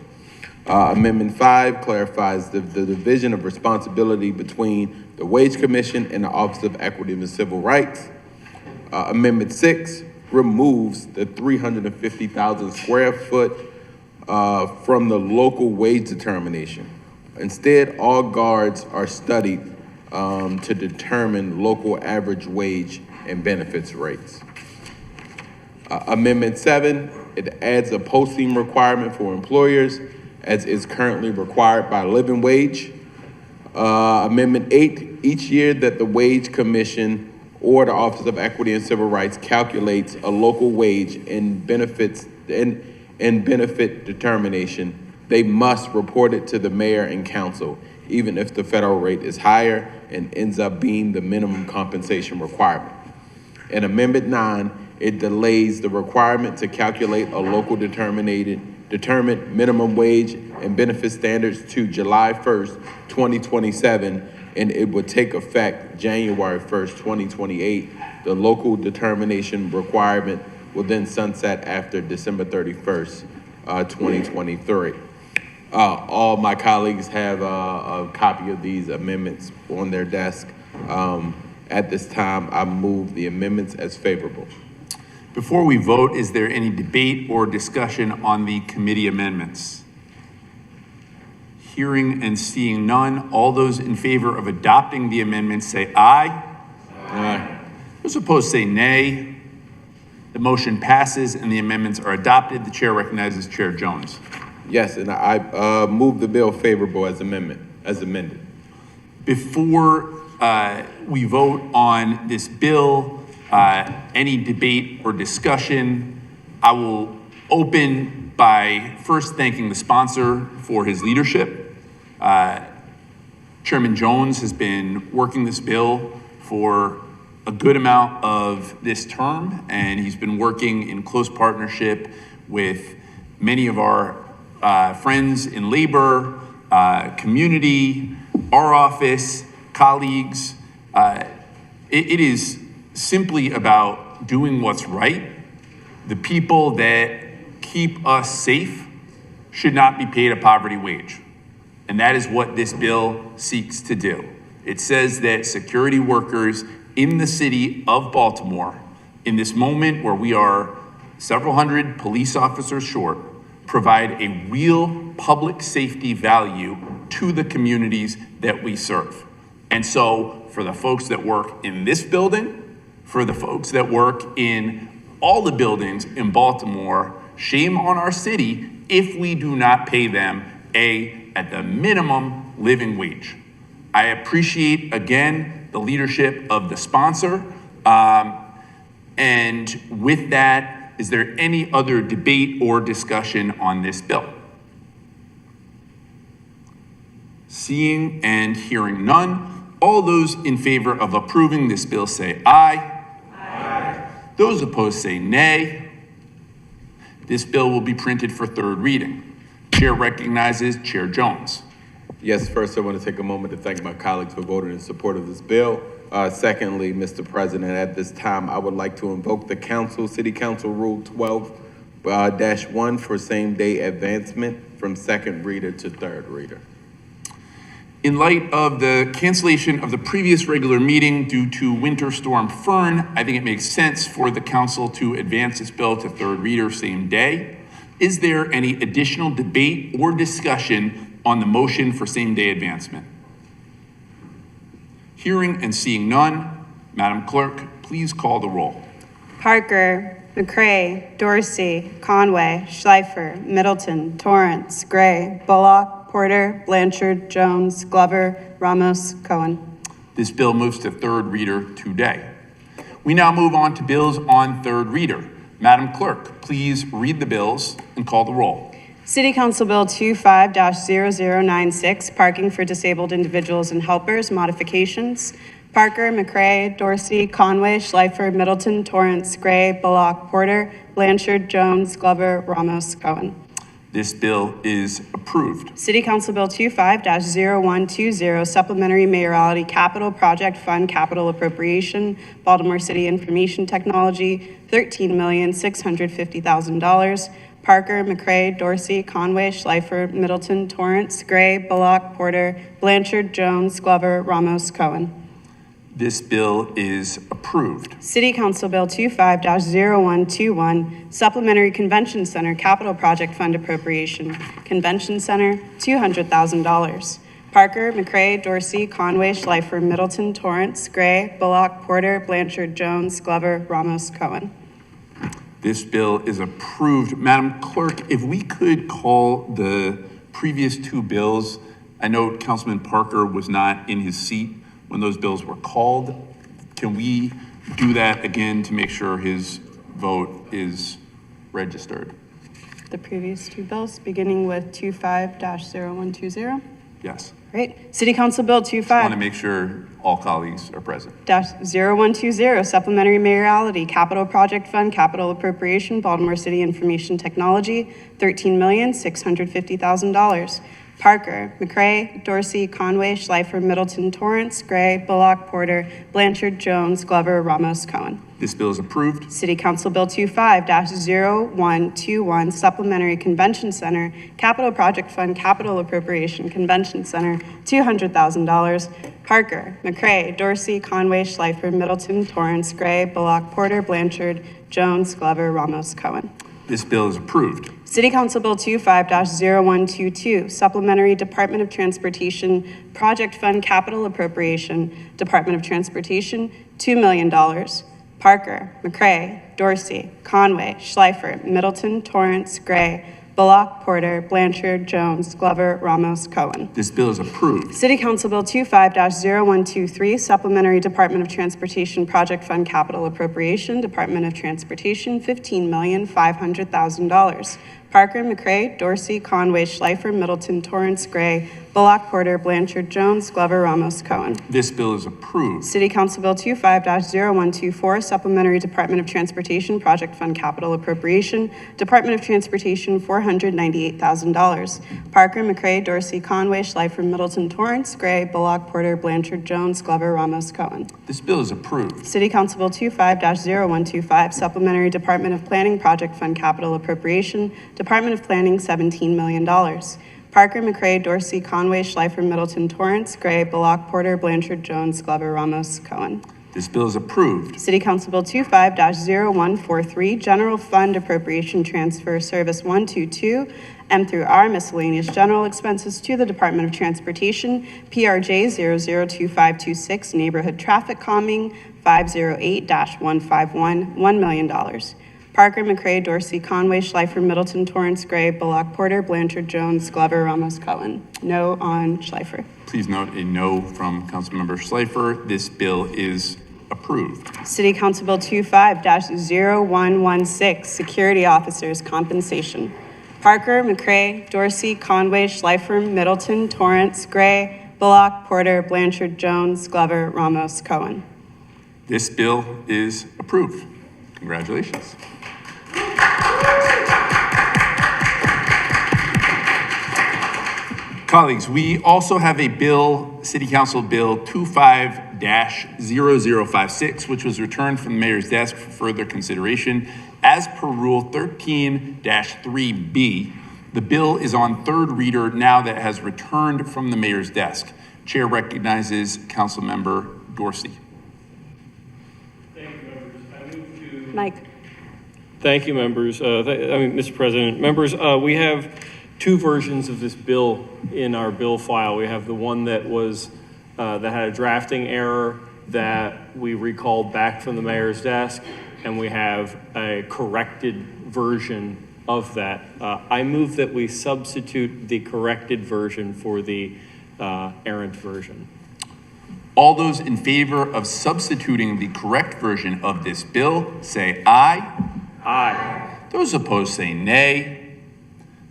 Amendment 5 clarifies the division of responsibility between the Wage Commission and the Office of Equity and Civil Rights. Amendment 6 removes the 350,000 square foot from the local wage determination. Instead, all guards are studied to determine local average wage and benefits rates. Amendment 7, it adds a posting requirement for employers as is currently required by living wage. Amendment 8, each year that the Wage Commission or the Office of Equity and Civil Rights calculates a local wage and benefit determination, they must report it to the mayor and council, even if the federal rate is higher and ends up being the minimum compensation requirement. In Amendment 9, it delays the requirement to calculate a local determined minimum wage and benefit standards to July 1st, 2027, and it would take effect January 1st, 2028. The local determination requirement will then sunset after December 31st, 2023. All my colleagues have a copy of these amendments on their desk. At this time, I move the amendments as favorable. Before we vote, is there any debate or discussion on the committee amendments? Hearing and seeing none, all those in favor of adopting the amendments say aye. Aye. Those opposed say nay. The motion passes and the amendments are adopted. The chair recognizes Chair Jones. Yes, and I move the bill favorable as amended. Before we vote on this bill, any debate or discussion, I will open by first thanking the sponsor for his leadership. Chairman Jones has been working this bill for a good amount of this term, and he's been working in close partnership with many of our friends in labor, community, our office, colleagues. It is simply about doing what's right. The people that keep us safe should not be paid a poverty wage. And that is what this bill seeks to do. It says that security workers in the city of Baltimore, in this moment where we are several hundred police officers short, provide a real public safety value to the communities that we serve. And so for the folks that work in this building, for the folks that work in all the buildings in Baltimore, shame on our city if we do not pay them at the minimum living wage. I appreciate, again, the leadership of the sponsor. And with that, is there any other debate or discussion on this bill? Seeing and hearing none, all those in favor of approving this bill say aye. Aye. Those opposed say nay. This bill will be printed for third reading. Chair recognizes Chair Jones. Yes, first I want to take a moment to thank my colleagues for voting in support of this bill. Secondly, Mr. President, at this time, I would like to invoke the City Council Rule 12-1 for same-day advancement from second reader to third reader. In light of the cancellation of the previous regular meeting due to Winter Storm Fern, I think it makes sense for the council to advance this bill to third reader same day. Is there any additional debate or discussion on the motion for same-day advancement? Hearing and seeing none, Madam Clerk, please call the roll. Parker, McCray, Dorsey, Conway, Schleifer, Middleton, Torrance, Gray, Bullock, Porter, Blanchard, Jones, Glover, Ramos, Cohen. This bill moves to third reader today. We now move on to bills on third reader. Madam Clerk, please read the bills and call the roll. City Council Bill 25-0096, Parking for Disabled Individuals and Helpers, Modifications. Parker, McCray, Dorsey, Conway, Schleifer, Middleton, Torrance, Gray, Bullock, Porter, Blanchard, Jones, Glover, Ramos, Cohen. This bill is approved. City Council Bill 25-0120, Supplementary Mayoralty Capital Project Fund Capital Appropriation, Baltimore City Information Technology, $13,650,000. Parker, McCray, Dorsey, Conway, Schleifer, Middleton, Torrance, Gray, Bullock, Porter, Blanchard, Jones, Glover, Ramos, Cohen. This bill is approved. City Council Bill 25-0121, Supplementary Convention Center Capital Project Fund Appropriation, Convention Center, $200,000. Parker, McCray, Dorsey, Conway, Schleifer, Middleton, Torrance, Gray, Bullock, Porter, Blanchard, Jones, Glover, Ramos, Cohen. This bill is approved. Madam Clerk, if we could call the previous two bills, I know Councilman Parker was not in his seat when those bills were called. Can we do that again to make sure his vote is registered? The previous two bills, beginning with 25-0120. Yes. Great. City Council Bill Want to 25-0120, make sure all colleagues are present. Supplementary Mayoralty Capital Project Fund Capital Appropriation, Baltimore City Information Technology, $13,650,000. Parker, McCray, Dorsey, Conway, Schleifer, Middleton, Torrance, Gray, Bullock, Porter, Blanchard, Jones, Glover, Ramos, Cohen. This bill is approved. City Council Bill 25-0121, Supplementary Convention Center, Capital Project Fund, Capital Appropriation, Convention Center, $200,000. Parker, McCray, Dorsey, Conway, Schleifer, Middleton, Torrance, Gray, Bullock, Porter, Blanchard, Jones, Glover, Ramos, Cohen. This bill is approved. City Council Bill 25-0122, Supplementary Department of Transportation Project Fund Capital Appropriation, Department of Transportation, $2 million. Parker, McCray, Dorsey, Conway, Schleifer, Middleton, Torrance, Gray, Bullock, Porter, Blanchard, Jones, Glover, Ramos, Cohen. This bill is approved. City Council Bill 25-0123, Supplementary Department of Transportation Project Fund Capital Appropriation, Department of Transportation, $15,500,000. Parker, McCray, Dorsey, Conway, Schleifer, Middleton, Torrance, Gray, Bullock, Porter, Blanchard, Jones, Glover, Ramos, Cohen. This bill is approved. City Council Bill 25-0124, Supplementary Department of Transportation Project Fund Capital Appropriation, Department of Transportation, $498,000. Parker, McCray, Dorsey, Conway, Schleifer, Middleton, Torrance, Gray, Bullock, Porter, Blanchard, Jones, Glover, Ramos, Cohen. This bill is approved. City Council Bill 25-0125, Supplementary Department of Planning Project Fund Capital Appropriation, Department of Planning, $17 million. Parker, McCray, Dorsey, Conway, Schleifer, Middleton, Torrance, Gray, Bullock, Porter, Blanchard, Jones, Glover, Ramos, Cohen. This bill is approved. City Council Bill 25-0143, General Fund Appropriation Transfer Service 122, M through R, Miscellaneous General Expenses to the Department of Transportation, PRJ 002526, Neighborhood Traffic Calming, 508-151, $1 million. Parker, McCray, Dorsey, Conway, Schleifer, Middleton, Torrance, Gray, Bullock, Porter, Blanchard, Jones, Glover, Ramos, Cohen. No on Schleifer. Please note a no from Councilmember Schleifer. This bill is approved. City Council Bill 25-0116, Security Officers Compensation. Parker, McCray, Dorsey, Conway, Schleifer, Middleton, Torrance, Gray, Bullock, Porter, Blanchard, Jones, Glover, Ramos, Cohen. This bill is approved. Congratulations. Colleagues, we also have a bill, City Council Bill 25-0056, which was returned from the mayor's desk for further consideration. As per Rule 13-3B, the bill is on third reader now that it has returned from the mayor's desk. Chair recognizes Councilmember Dorsey. Thank you, members. I move to... Mike. Thank you, members. Mr. President, members, we have two versions of this bill in our bill file. We have the one that was that had a drafting error that we recalled back from the mayor's desk, and we have a corrected version of that. I move that we substitute the corrected version for the errant version. All those in favor of substituting the correct version of this bill say aye. Aye. Those opposed say nay.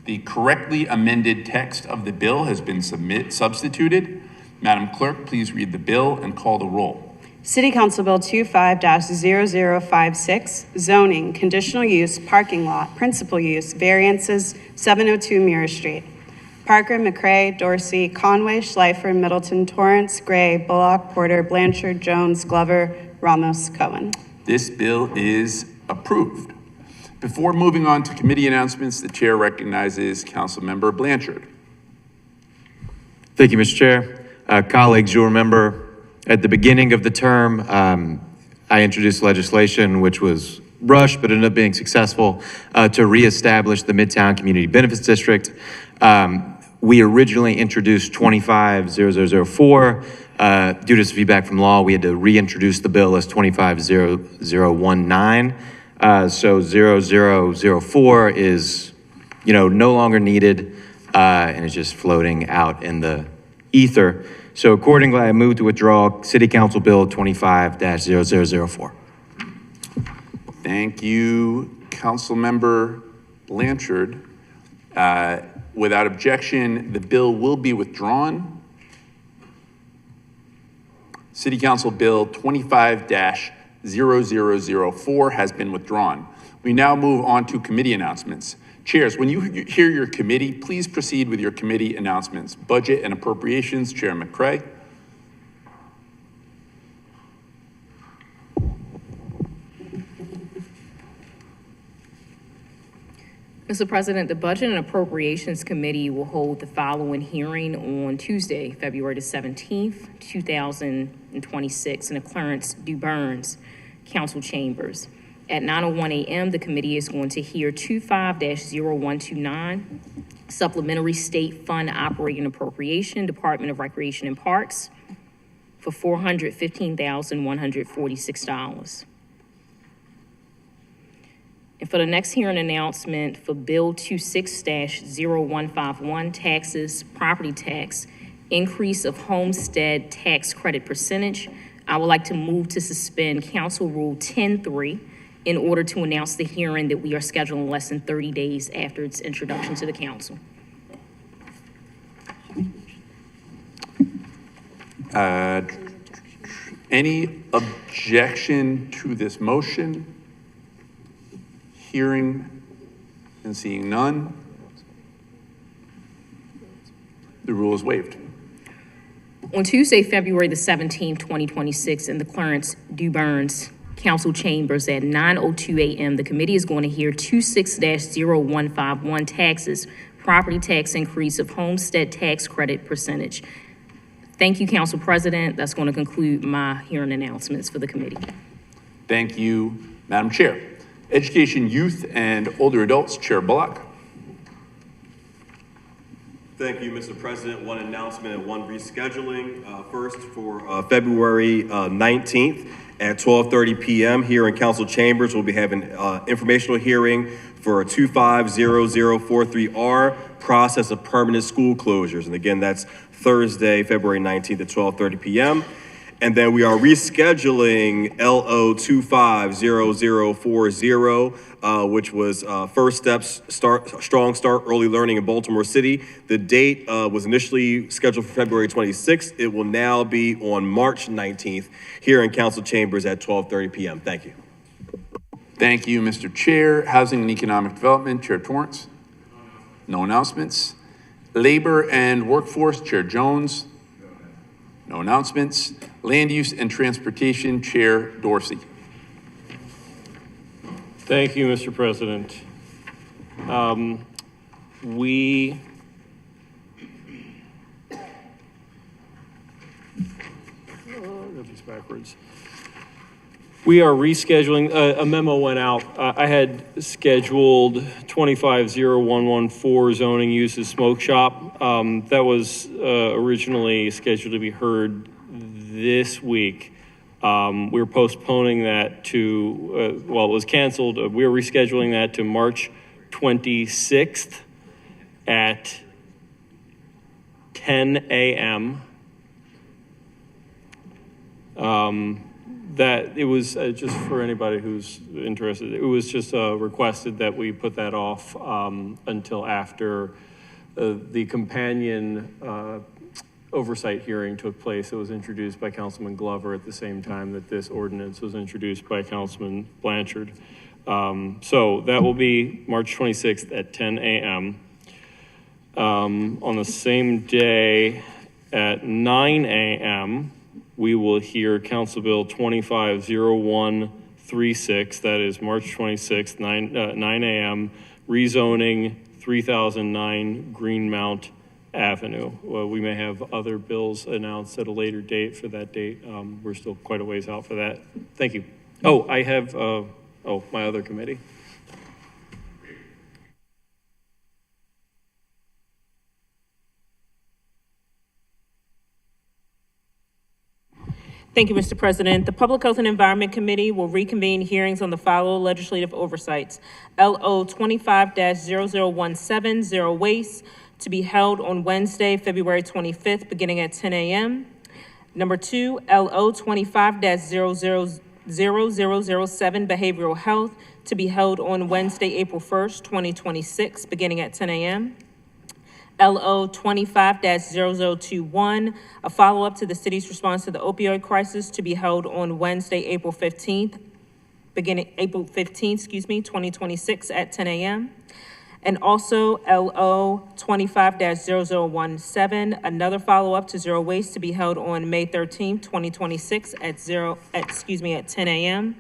The correctly amended text of the bill has been substituted. Madam Clerk, please read the bill and call the roll. City Council Bill 25-0056, zoning, conditional use, parking lot, principal use, variances, 702 Mirror Street. Parker, McCray, Dorsey, Conway, Schleifer, Middleton, Torrance, Gray, Bullock, Porter, Blanchard, Jones, Glover, Ramos, Cohen. This bill is approved. Before moving on to committee announcements, the chair recognizes Councilmember Blanchard. Thank you, Mr. Chair. Colleagues, you'll remember at the beginning of the term, I introduced legislation which was rushed but ended up being successful to reestablish the Midtown Community Benefits District. We originally introduced 25-0004. Due to some feedback from law, we had to reintroduce the bill as 25-0019. So 0004 is, no longer needed and is just floating out in the ether. So accordingly, I move to withdraw City Council Bill 25-0004. Thank you, Councilmember Blanchard. Without objection, the bill will be withdrawn. City Council Bill 25-0004 has been withdrawn. We now move on to committee announcements. Chairs, when you hear your committee, please proceed with your committee announcements. Budget and Appropriations, Chair McCray. Mr. President, the Budget and Appropriations Committee will hold the following hearing on Tuesday, February the 17th, 2026 in the Clarence D. Burns Council Chambers. At 9:01 a.m., the committee is going to hear 25-0129, Supplementary State Fund Operating Appropriation, Department of Recreation and Parks, for $415,146. And for the next hearing announcement for Bill 26-0151, taxes, property tax, increase of homestead tax credit percentage, I would like to move to suspend Council Rule 10-3 in order to announce the hearing that we are scheduling less than 30 days after its introduction to the council. Any objection to this motion? Hearing and seeing none, the rule is waived. On Tuesday, February the 17th, 2026, in the Clarence D. Burns Council Chambers at 9:02 a.m., the committee is going to hear 26-0151, taxes, property tax increase of homestead tax credit percentage. Thank you, Council President. That's going to conclude my hearing announcements for the committee. Thank you, Madam Chair. Education, Youth, and Older Adults, Chair Bullock. Thank you, Mr. President. One announcement and one rescheduling. First, for February 19th at 12:30 p.m. here in Council Chambers, we'll be having informational hearing for 25-0043R, process of permanent school closures. And again, that's Thursday, February 19th at 12:30 p.m. And then we are rescheduling LO 25-0040, which was First Steps Strong Start Early Learning in Baltimore City. The date was initially scheduled for February 26th. It will now be on March 19th here in Council Chambers at 12:30 p.m. Thank you. Thank you, Mr. Chair. Housing and Economic Development, Chair Torrance. No announcements. Labor and Workforce, Chair Jones. No announcements. Land Use and Transportation, Chair Dorsey. Thank you, Mr. President. Got these backwards. We are rescheduling, a memo went out. I had scheduled 25-0114 zoning uses smoke shop. That was originally scheduled to be heard this week. We're postponing that to, well, it was canceled. We're rescheduling that to March 26th at 10 a.m. That, it was, just for anybody who's interested, it was just requested that we put that off until after the companion oversight hearing took place. It was introduced by Councilman Glover at the same time that this ordinance was introduced by Councilman Blanchard. So that will be March 26th at 10 a.m. On the same day at 9 a.m., we will hear Council Bill 250136, that is March 26th, 9 a.m., rezoning 3009 Greenmount Avenue. Well, we may have other bills announced at a later date for that date. We're still quite a ways out for that. Thank you. Oh, I have, my other committee. Thank you, Mr. President. The Public Health and Environment Committee will reconvene hearings on the following legislative oversights. LO 25-0017, Zero Waste, to be held on Wednesday, February 25th, beginning at 10 a.m. Number 2, LO 25-0007, Behavioral Health, to be held on Wednesday, April 1st, 2026, beginning at 10 a.m. LO 25-0021, a follow-up to the city's response to the opioid crisis, to be held on Wednesday, April 15th, 2026 at 10 a.m. And also LO 25-0017, another follow-up to Zero Waste, to be held on May 13th, 2026 at 10 a.m.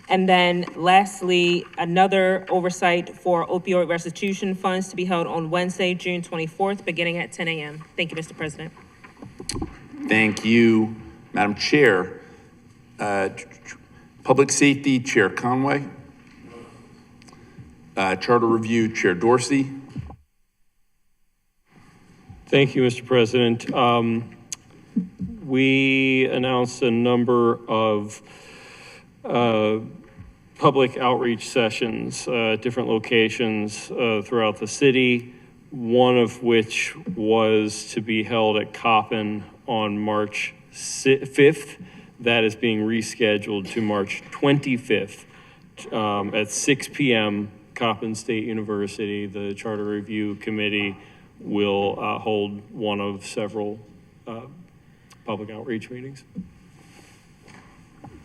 And then lastly, another oversight for opioid restitution funds, to be held on Wednesday, June 24th, beginning at 10 a.m. Thank you, Mr. President. Thank you, Madam Chair. Public Safety, Chair Conway. Charter Review, Chair Dorsey. Thank you, Mr. President. We announced a number of public outreach sessions at different locations throughout the city, one of which was to be held at Coppin on March 5th. That is being rescheduled to March 25th at 6 p.m. Coppin State University. The Charter Review Committee will hold one of several public outreach meetings.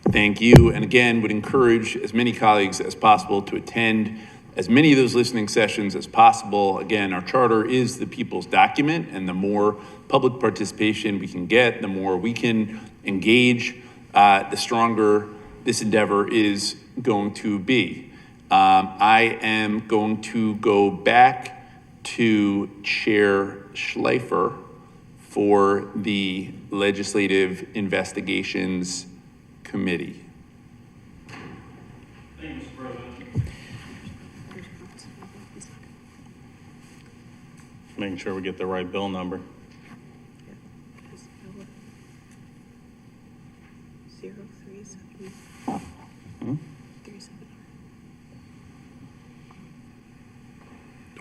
Thank you, and again, would encourage as many colleagues as possible to attend as many of those listening sessions as possible. Again, our charter is the people's document, and the more public participation we can get, the more we can engage, the stronger this endeavor is going to be. I am going to go back to Chair Schleifer for the Legislative Investigations Committee. Thank you, Mr. President. Making sure we get the right bill number.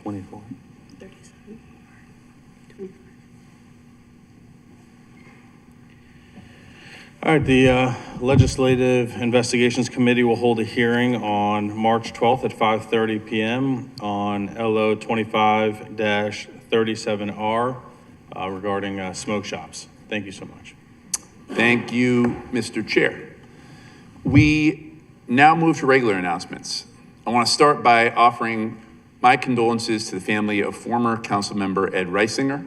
24. All right, the Legislative Investigations Committee will hold a hearing on March 12th at 5:30 p.m. on LO 25-37R regarding smoke shops. Thank you so much. Thank you, Mr. Chair. We now move to regular announcements. I want to start by offering my condolences to the family of former council member Ed Reisinger,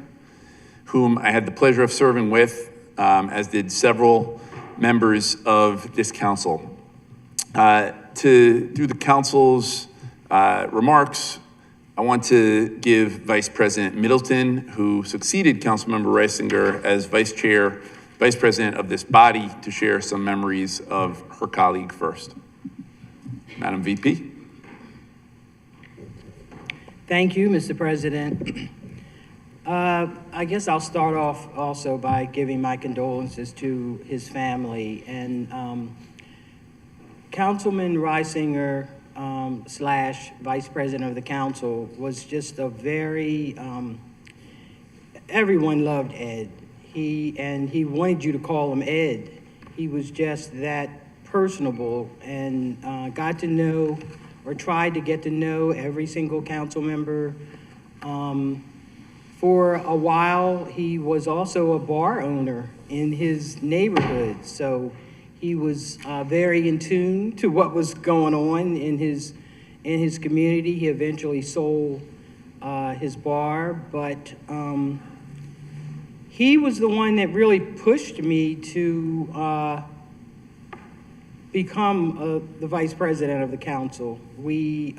whom I had the pleasure of serving with, as did several members of this council. Through the council's remarks, I want to give Vice President Middleton, who succeeded Councilmember Reisinger as Vice President of this body, to share some memories of her colleague first. Madam VP. Thank you, Mr. President. I guess I'll start off also by giving my condolences to his family. And Councilman Reisinger slash Vice President of the Council was just a very, everyone loved Ed. He wanted you to call him Ed. He was just that personable and got to know or tried to get to know every single council member. For a while, he was also a bar owner in his neighborhood, so he was very in tune to what was going on in his community. He eventually sold his bar, but he was the one that really pushed me to become the vice president of the council. We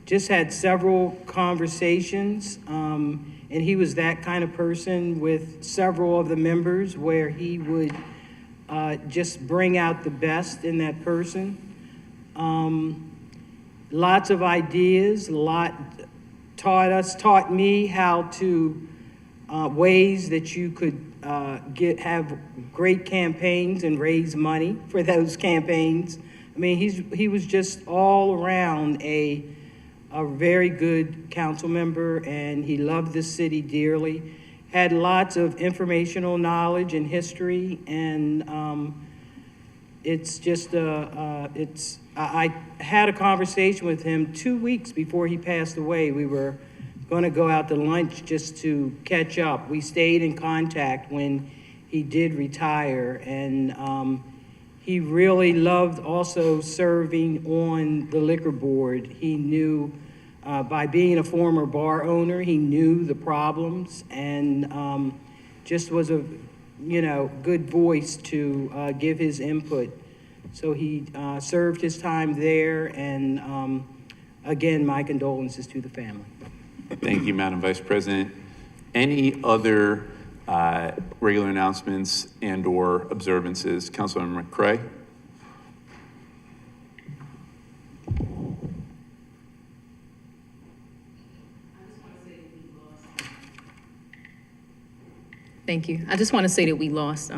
just had several conversations, and he was that kind of person with several of the members where he would just bring out the best in that person. Lots of ideas, taught me how to, ways that you could have great campaigns and raise money for those campaigns. I mean, he was just all around a very good council member, and he loved the city dearly. Had lots of informational knowledge and history, and it's just I had a conversation with him 2 weeks before he passed away. We were going to go out to lunch just to catch up. We stayed in contact when he did retire, and he really loved also serving on the liquor board. He knew, by being a former bar owner, he knew the problems, and just was a good voice to give his input. So he served his time there, and again, my condolences to the family. Thank you, Madam Vice President. Any other regular announcements and/or observances? Councilmember McCray. Thank you. I just want to say that we lost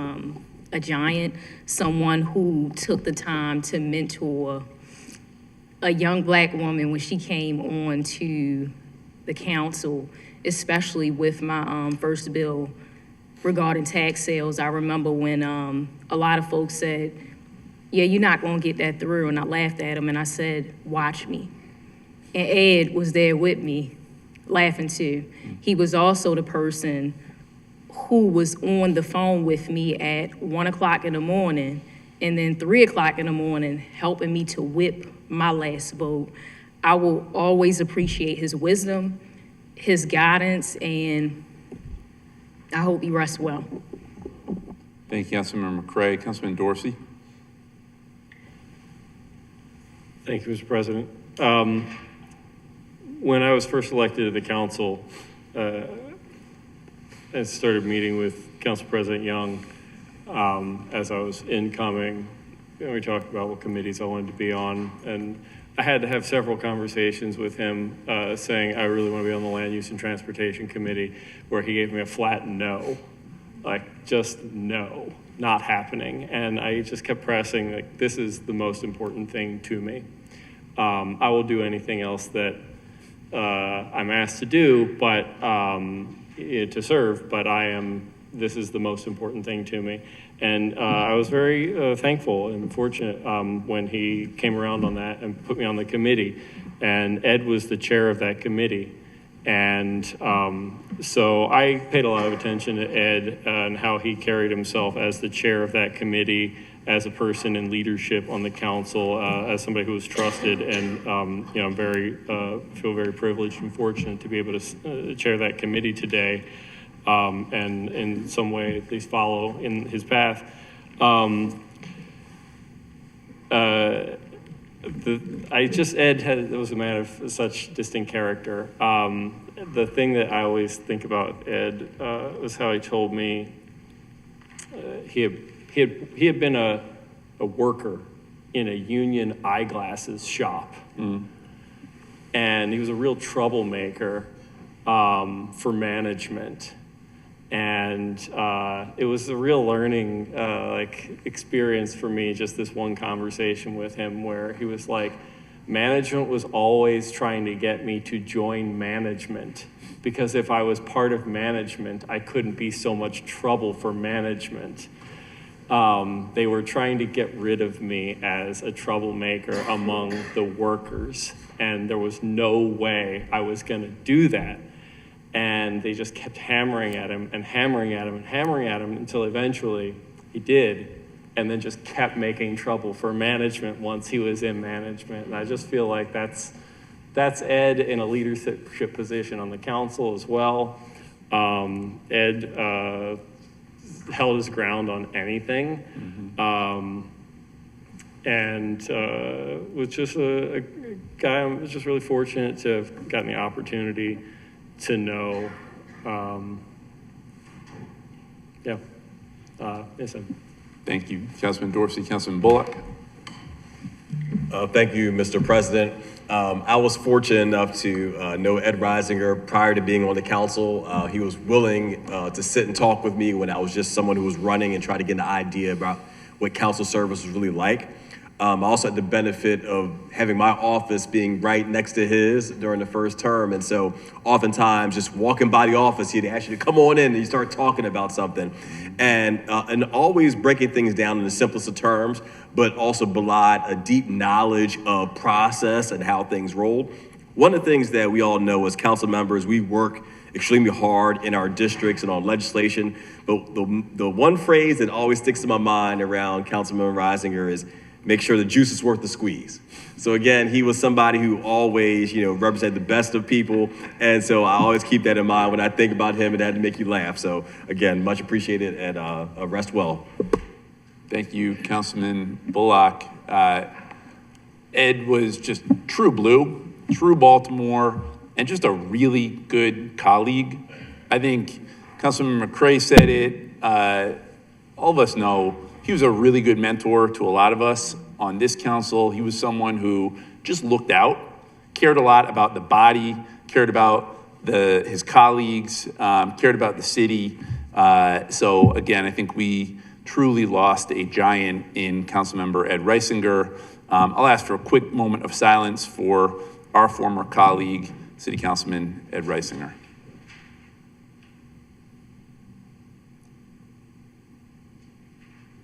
a giant, someone who took the time to mentor a young Black woman when she came on to the council, especially with my first bill regarding tax sales. I remember when a lot of folks said, yeah, you're not going to get that through, and I laughed at them and I said, watch me. And Ed was there with me, laughing too. He was also the person who was on the phone with me at 1 o'clock in the morning and then 3 o'clock in the morning helping me to whip my last vote. I will always appreciate his wisdom, his guidance, and I hope he rests well. Thank you, Councilmember McCray. Councilman Dorsey. Thank you, Mr. President. When I was first elected to the council, I started meeting with Council President Young as I was incoming, and we talked about what committees I wanted to be on, and I had to have several conversations with him saying I really want to be on the Land Use and Transportation Committee, where he gave me a flat no, like just no, not happening. And I just kept pressing, like, this is the most important thing to me. I will do anything else that I'm asked to do, but to serve, but this is the most important thing to me. And I was very thankful and fortunate when he came around on that and put me on the committee. And Ed was the chair of that committee. And so I paid a lot of attention to Ed and how he carried himself as the chair of that committee, as a person in leadership on the council, as somebody who was trusted. And I'm feel very privileged and fortunate to be able to chair that committee today. And in some way at least follow in his path. Ed was a man of such distinct character. The thing that I always think about Ed was how he told me he had been a worker in a union eyeglasses shop. And he was a real troublemaker for management. And it was a real learning experience for me, just this one conversation with him where he was like, management was always trying to get me to join management, because if I was part of management, I couldn't be so much trouble for management. They were trying to get rid of me as a troublemaker among the workers, and there was no way I was going to do that. And they just kept hammering at him and hammering at him and hammering at him until eventually he did, and then just kept making trouble for management once he was in management. And I just feel like that's Ed in a leadership position on the council as well. Ed held his ground on anything, and was just a guy I was just really fortunate to have gotten the opportunity to know. Yes, sir. Thank you, Councilman Dorsey. Councilman Bullock. Thank you, Mr. President. I was fortunate enough to know Ed Reisinger prior to being on the council. He was willing to sit and talk with me when I was just someone who was running and trying to get an idea about what council service was really like. I also had the benefit of having my office being right next to his during the first term. And so oftentimes just walking by the office, he'd ask you to come on in and you start talking about something. And always breaking things down in the simplest of terms, but also belied a deep knowledge of process and how things roll. One of the things that we all know as council members, we work extremely hard in our districts and on legislation. But the one phrase that always sticks to my mind around Councilman Reisinger is, make sure the juice is worth the squeeze. So again, he was somebody who always, represented the best of people. And so I always keep that in mind when I think about him, and that to make you laugh. So again, much appreciated, and rest well. Thank you, Councilman Bullock. Ed was just true blue, true Baltimore, and just a really good colleague. I think Councilman McCray said it. All of us know he was a really good mentor to a lot of us on this council. He was someone who just looked out, cared a lot about the body, cared about his colleagues, cared about the city. So again, I think we truly lost a giant in Councilmember Ed Reisinger. I'll ask for a quick moment of silence for our former colleague, City Councilman Ed Reisinger.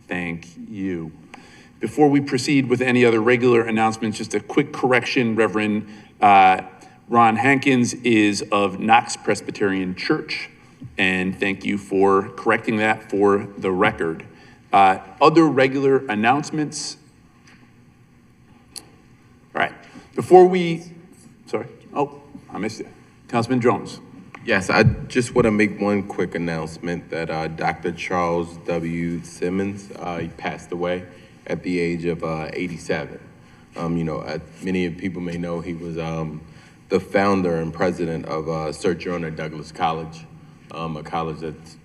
Thank you. Before we proceed with any other regular announcements, just a quick correction. Reverend Ron Hankins is of Knox Presbyterian Church, and thank you for correcting that for the record. Other regular announcements. All right. Before we, sorry. Oh, I missed it. Councilman Jones. Yes, I just want to make one quick announcement that Dr. Charles W. Simmons, he passed away at the age of 87. Many people may know he was the founder and president of Sojourner Douglas College, a college that's,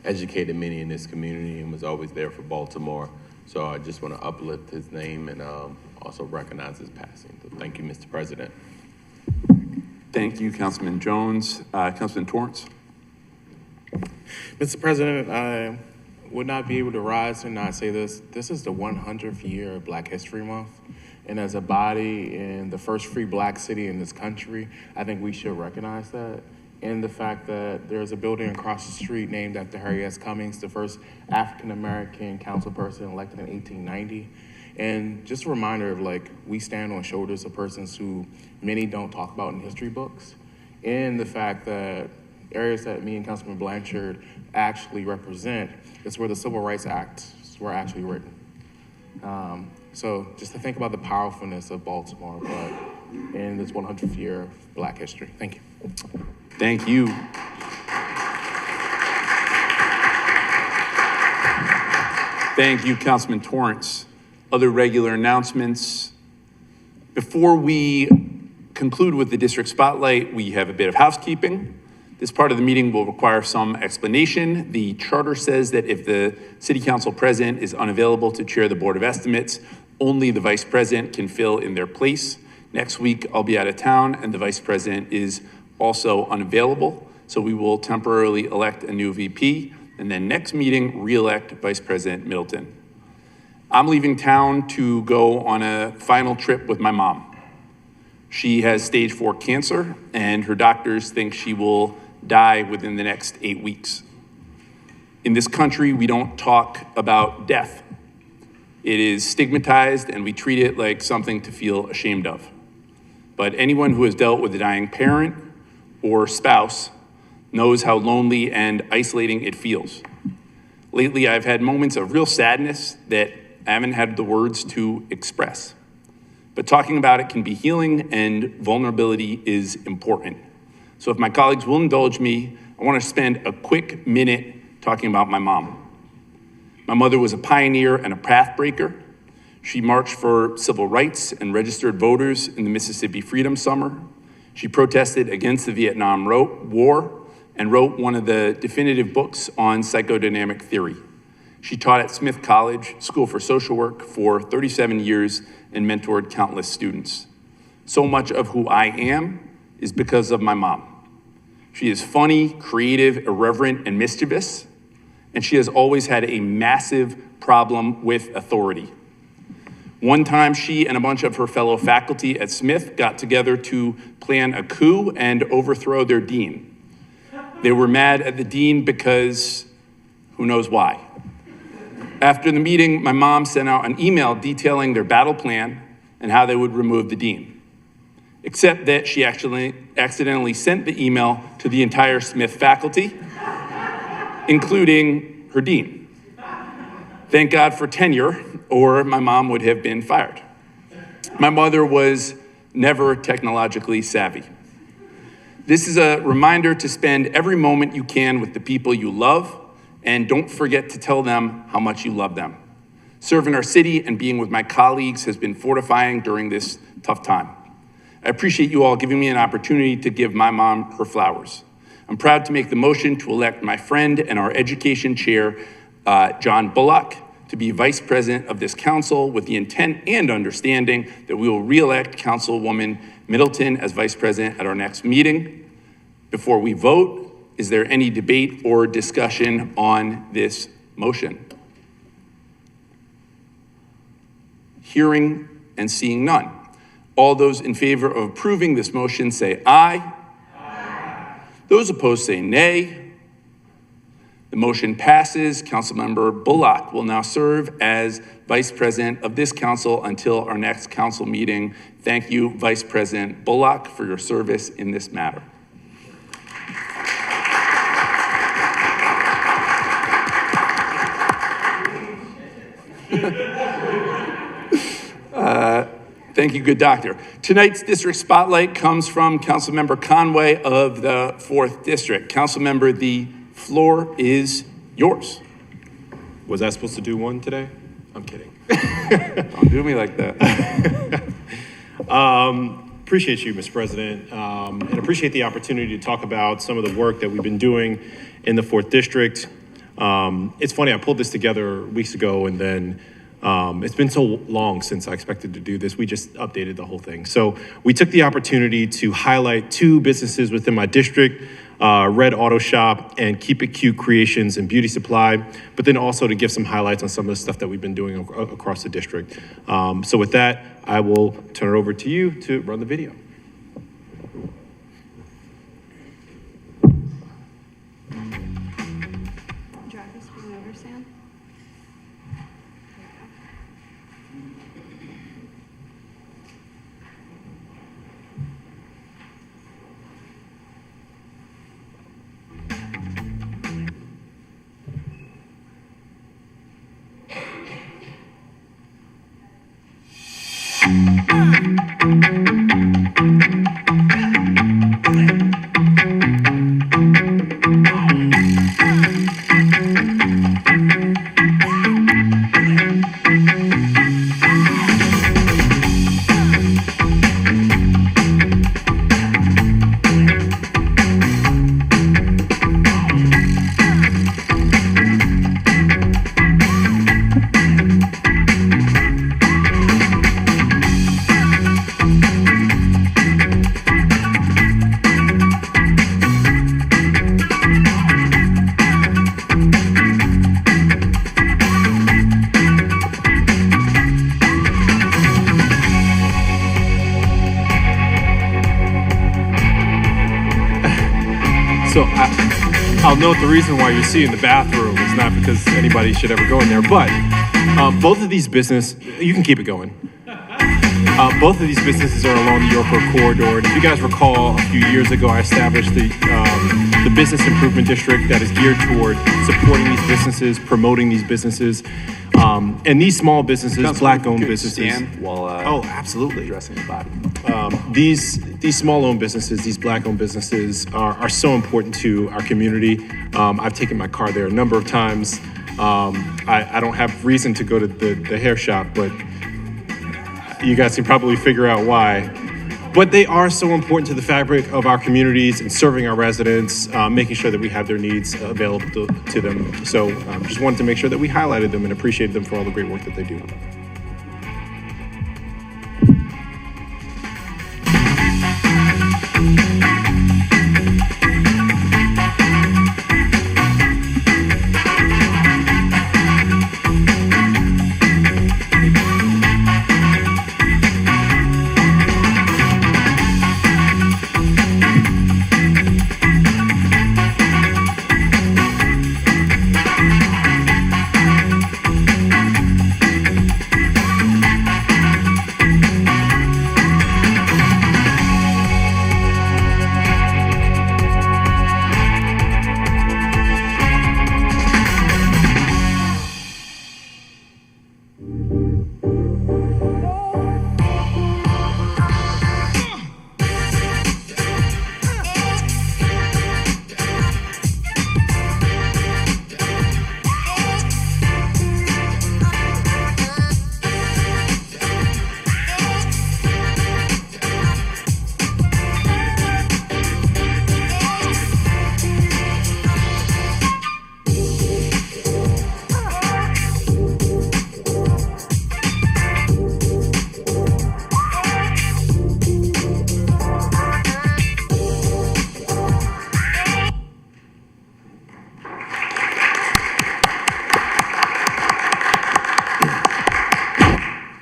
educated many in this community and was always there for Baltimore. So I just want to uplift his name and also recognize his passing. So thank you, Mr. President. Thank you, Councilman Jones. Councilman Torrance. Mr. President, I would not be able to rise and not say this. This is the 100th year of Black History Month. And as a body in the first free Black city in this country, I think we should recognize that. And the fact that there's a building across the street named after Harry S. Cummings, the first African-American council person elected in 1890. And just a reminder of we stand on shoulders of persons who many don't talk about in history books. And the fact that areas that me and Councilman Blanchard actually represent is where the Civil Rights Acts were actually written. So just to think about the powerfulness of Baltimore, but in this 100th year of Black history. Thank you. Thank you. Thank you, Councilman Torrance. Other regular announcements. Before we conclude with the district spotlight, we have a bit of housekeeping. This part of the meeting will require some explanation. The charter says that if the city council president is unavailable to chair the Board of Estimates, only the vice president can fill in their place. Next week, I'll be out of town and the vice president is also unavailable. So we will temporarily elect a new VP and then next meeting, re-elect Vice President Middleton. I'm leaving town to go on a final trip with my mom. She has stage 4 cancer and her doctors think she will die within the next 8 weeks. In this country, we don't talk about death. It is stigmatized and we treat it like something to feel ashamed of. But anyone who has dealt with a dying parent or spouse knows how lonely and isolating it feels. Lately, I've had moments of real sadness that I haven't had the words to express. But talking about it can be healing, and vulnerability is important. So if my colleagues will indulge me, I want to spend a quick minute talking about my mom. My mother was a pioneer and a path breaker. She marched for civil rights and registered voters in the Mississippi Freedom Summer. She protested against the Vietnam War and wrote one of the definitive books on psychodynamic theory. She taught at Smith College, School for Social Work, for 37 years and mentored countless students. So much of who I am is because of my mom. She is funny, creative, irreverent, and mischievous, and she has always had a massive problem with authority. One time, she and a bunch of her fellow faculty at Smith got together to plan a coup and overthrow their dean. They were mad at the dean because who knows why. After the meeting, my mom sent out an email detailing their battle plan and how they would remove the dean. Except that she actually accidentally sent the email to the entire Smith faculty, including her dean. Thank God for tenure, or my mom would have been fired. My mother was never technologically savvy. This is a reminder to spend every moment you can with the people you love, and don't forget to tell them how much you love them. Serving our city and being with my colleagues has been fortifying during this tough time. I appreciate you all giving me an opportunity to give my mom her flowers. I'm proud to make the motion to elect my friend and our education chair, John Bullock, to be vice president of this council with the intent and understanding that we will re-elect Councilwoman Middleton as vice president at our next meeting. Before we vote, is there any debate or discussion on this motion? Hearing and seeing none. All those in favor of approving this motion say aye. Aye. Those opposed say nay. The motion passes. Councilmember Bullock will now serve as vice president of this council until our next council meeting. Thank you, Vice President Bullock, for your service in this matter. Thank you, good doctor. Tonight's district spotlight comes from Councilmember Conway of the 4th District. Councilmember, the floor is yours. Was I supposed to do one today? I'm kidding. Don't do me like that. Appreciate you, Mr. President, and appreciate the opportunity to talk about some of the work that we've been doing in the 4th District. It's funny, I pulled this together weeks ago, and then it's been so long since I expected to do this. We just updated the whole thing. So we took the opportunity to highlight 2 businesses within my district, Red Auto Shop and Keep It Cute Creations and Beauty Supply, but then also to give some highlights on some of the stuff that we've been doing across the district. So with that, I will turn it over to you to run the video. Jarvis, bring it over, Sam. So I'll note the reason why you're seeing the bathroom is not because anybody should ever go in there, but both of these you can keep it going. Both of these businesses are along the York Road corridor, and if you guys recall, a few years ago, I established the Business Improvement District that is geared toward supporting these businesses, promoting these businesses, and these small businesses, Black-owned businesses. Stand while Oh, absolutely. addressing the body. These small-owned businesses, these Black-owned businesses are so important to our community. I've taken my car there a number of times. I don't have reason to go to the hair shop, but you guys can probably figure out why. But they are so important to the fabric of our communities and serving our residents, making sure that we have their needs available to them. So just wanted to make sure that we highlighted them and appreciated them for all the great work that they do.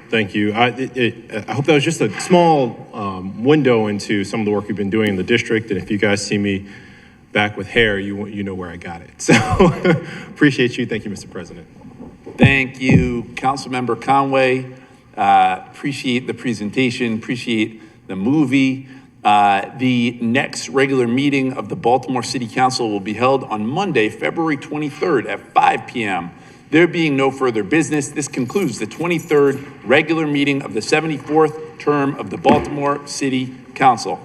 Thank you. I hope that was just a small window into some of the work we've been doing in the district. And if you guys see me back with hair, you know where I got it. So appreciate you. Thank you, Mr. President. Thank you, Councilmember Conway. Appreciate the presentation, appreciate the movie. The next regular meeting of the Baltimore City Council will be held on Monday, February 23rd at 5 p.m. There being no further business, this concludes the 23rd regular meeting of the 74th term of the Baltimore City Council.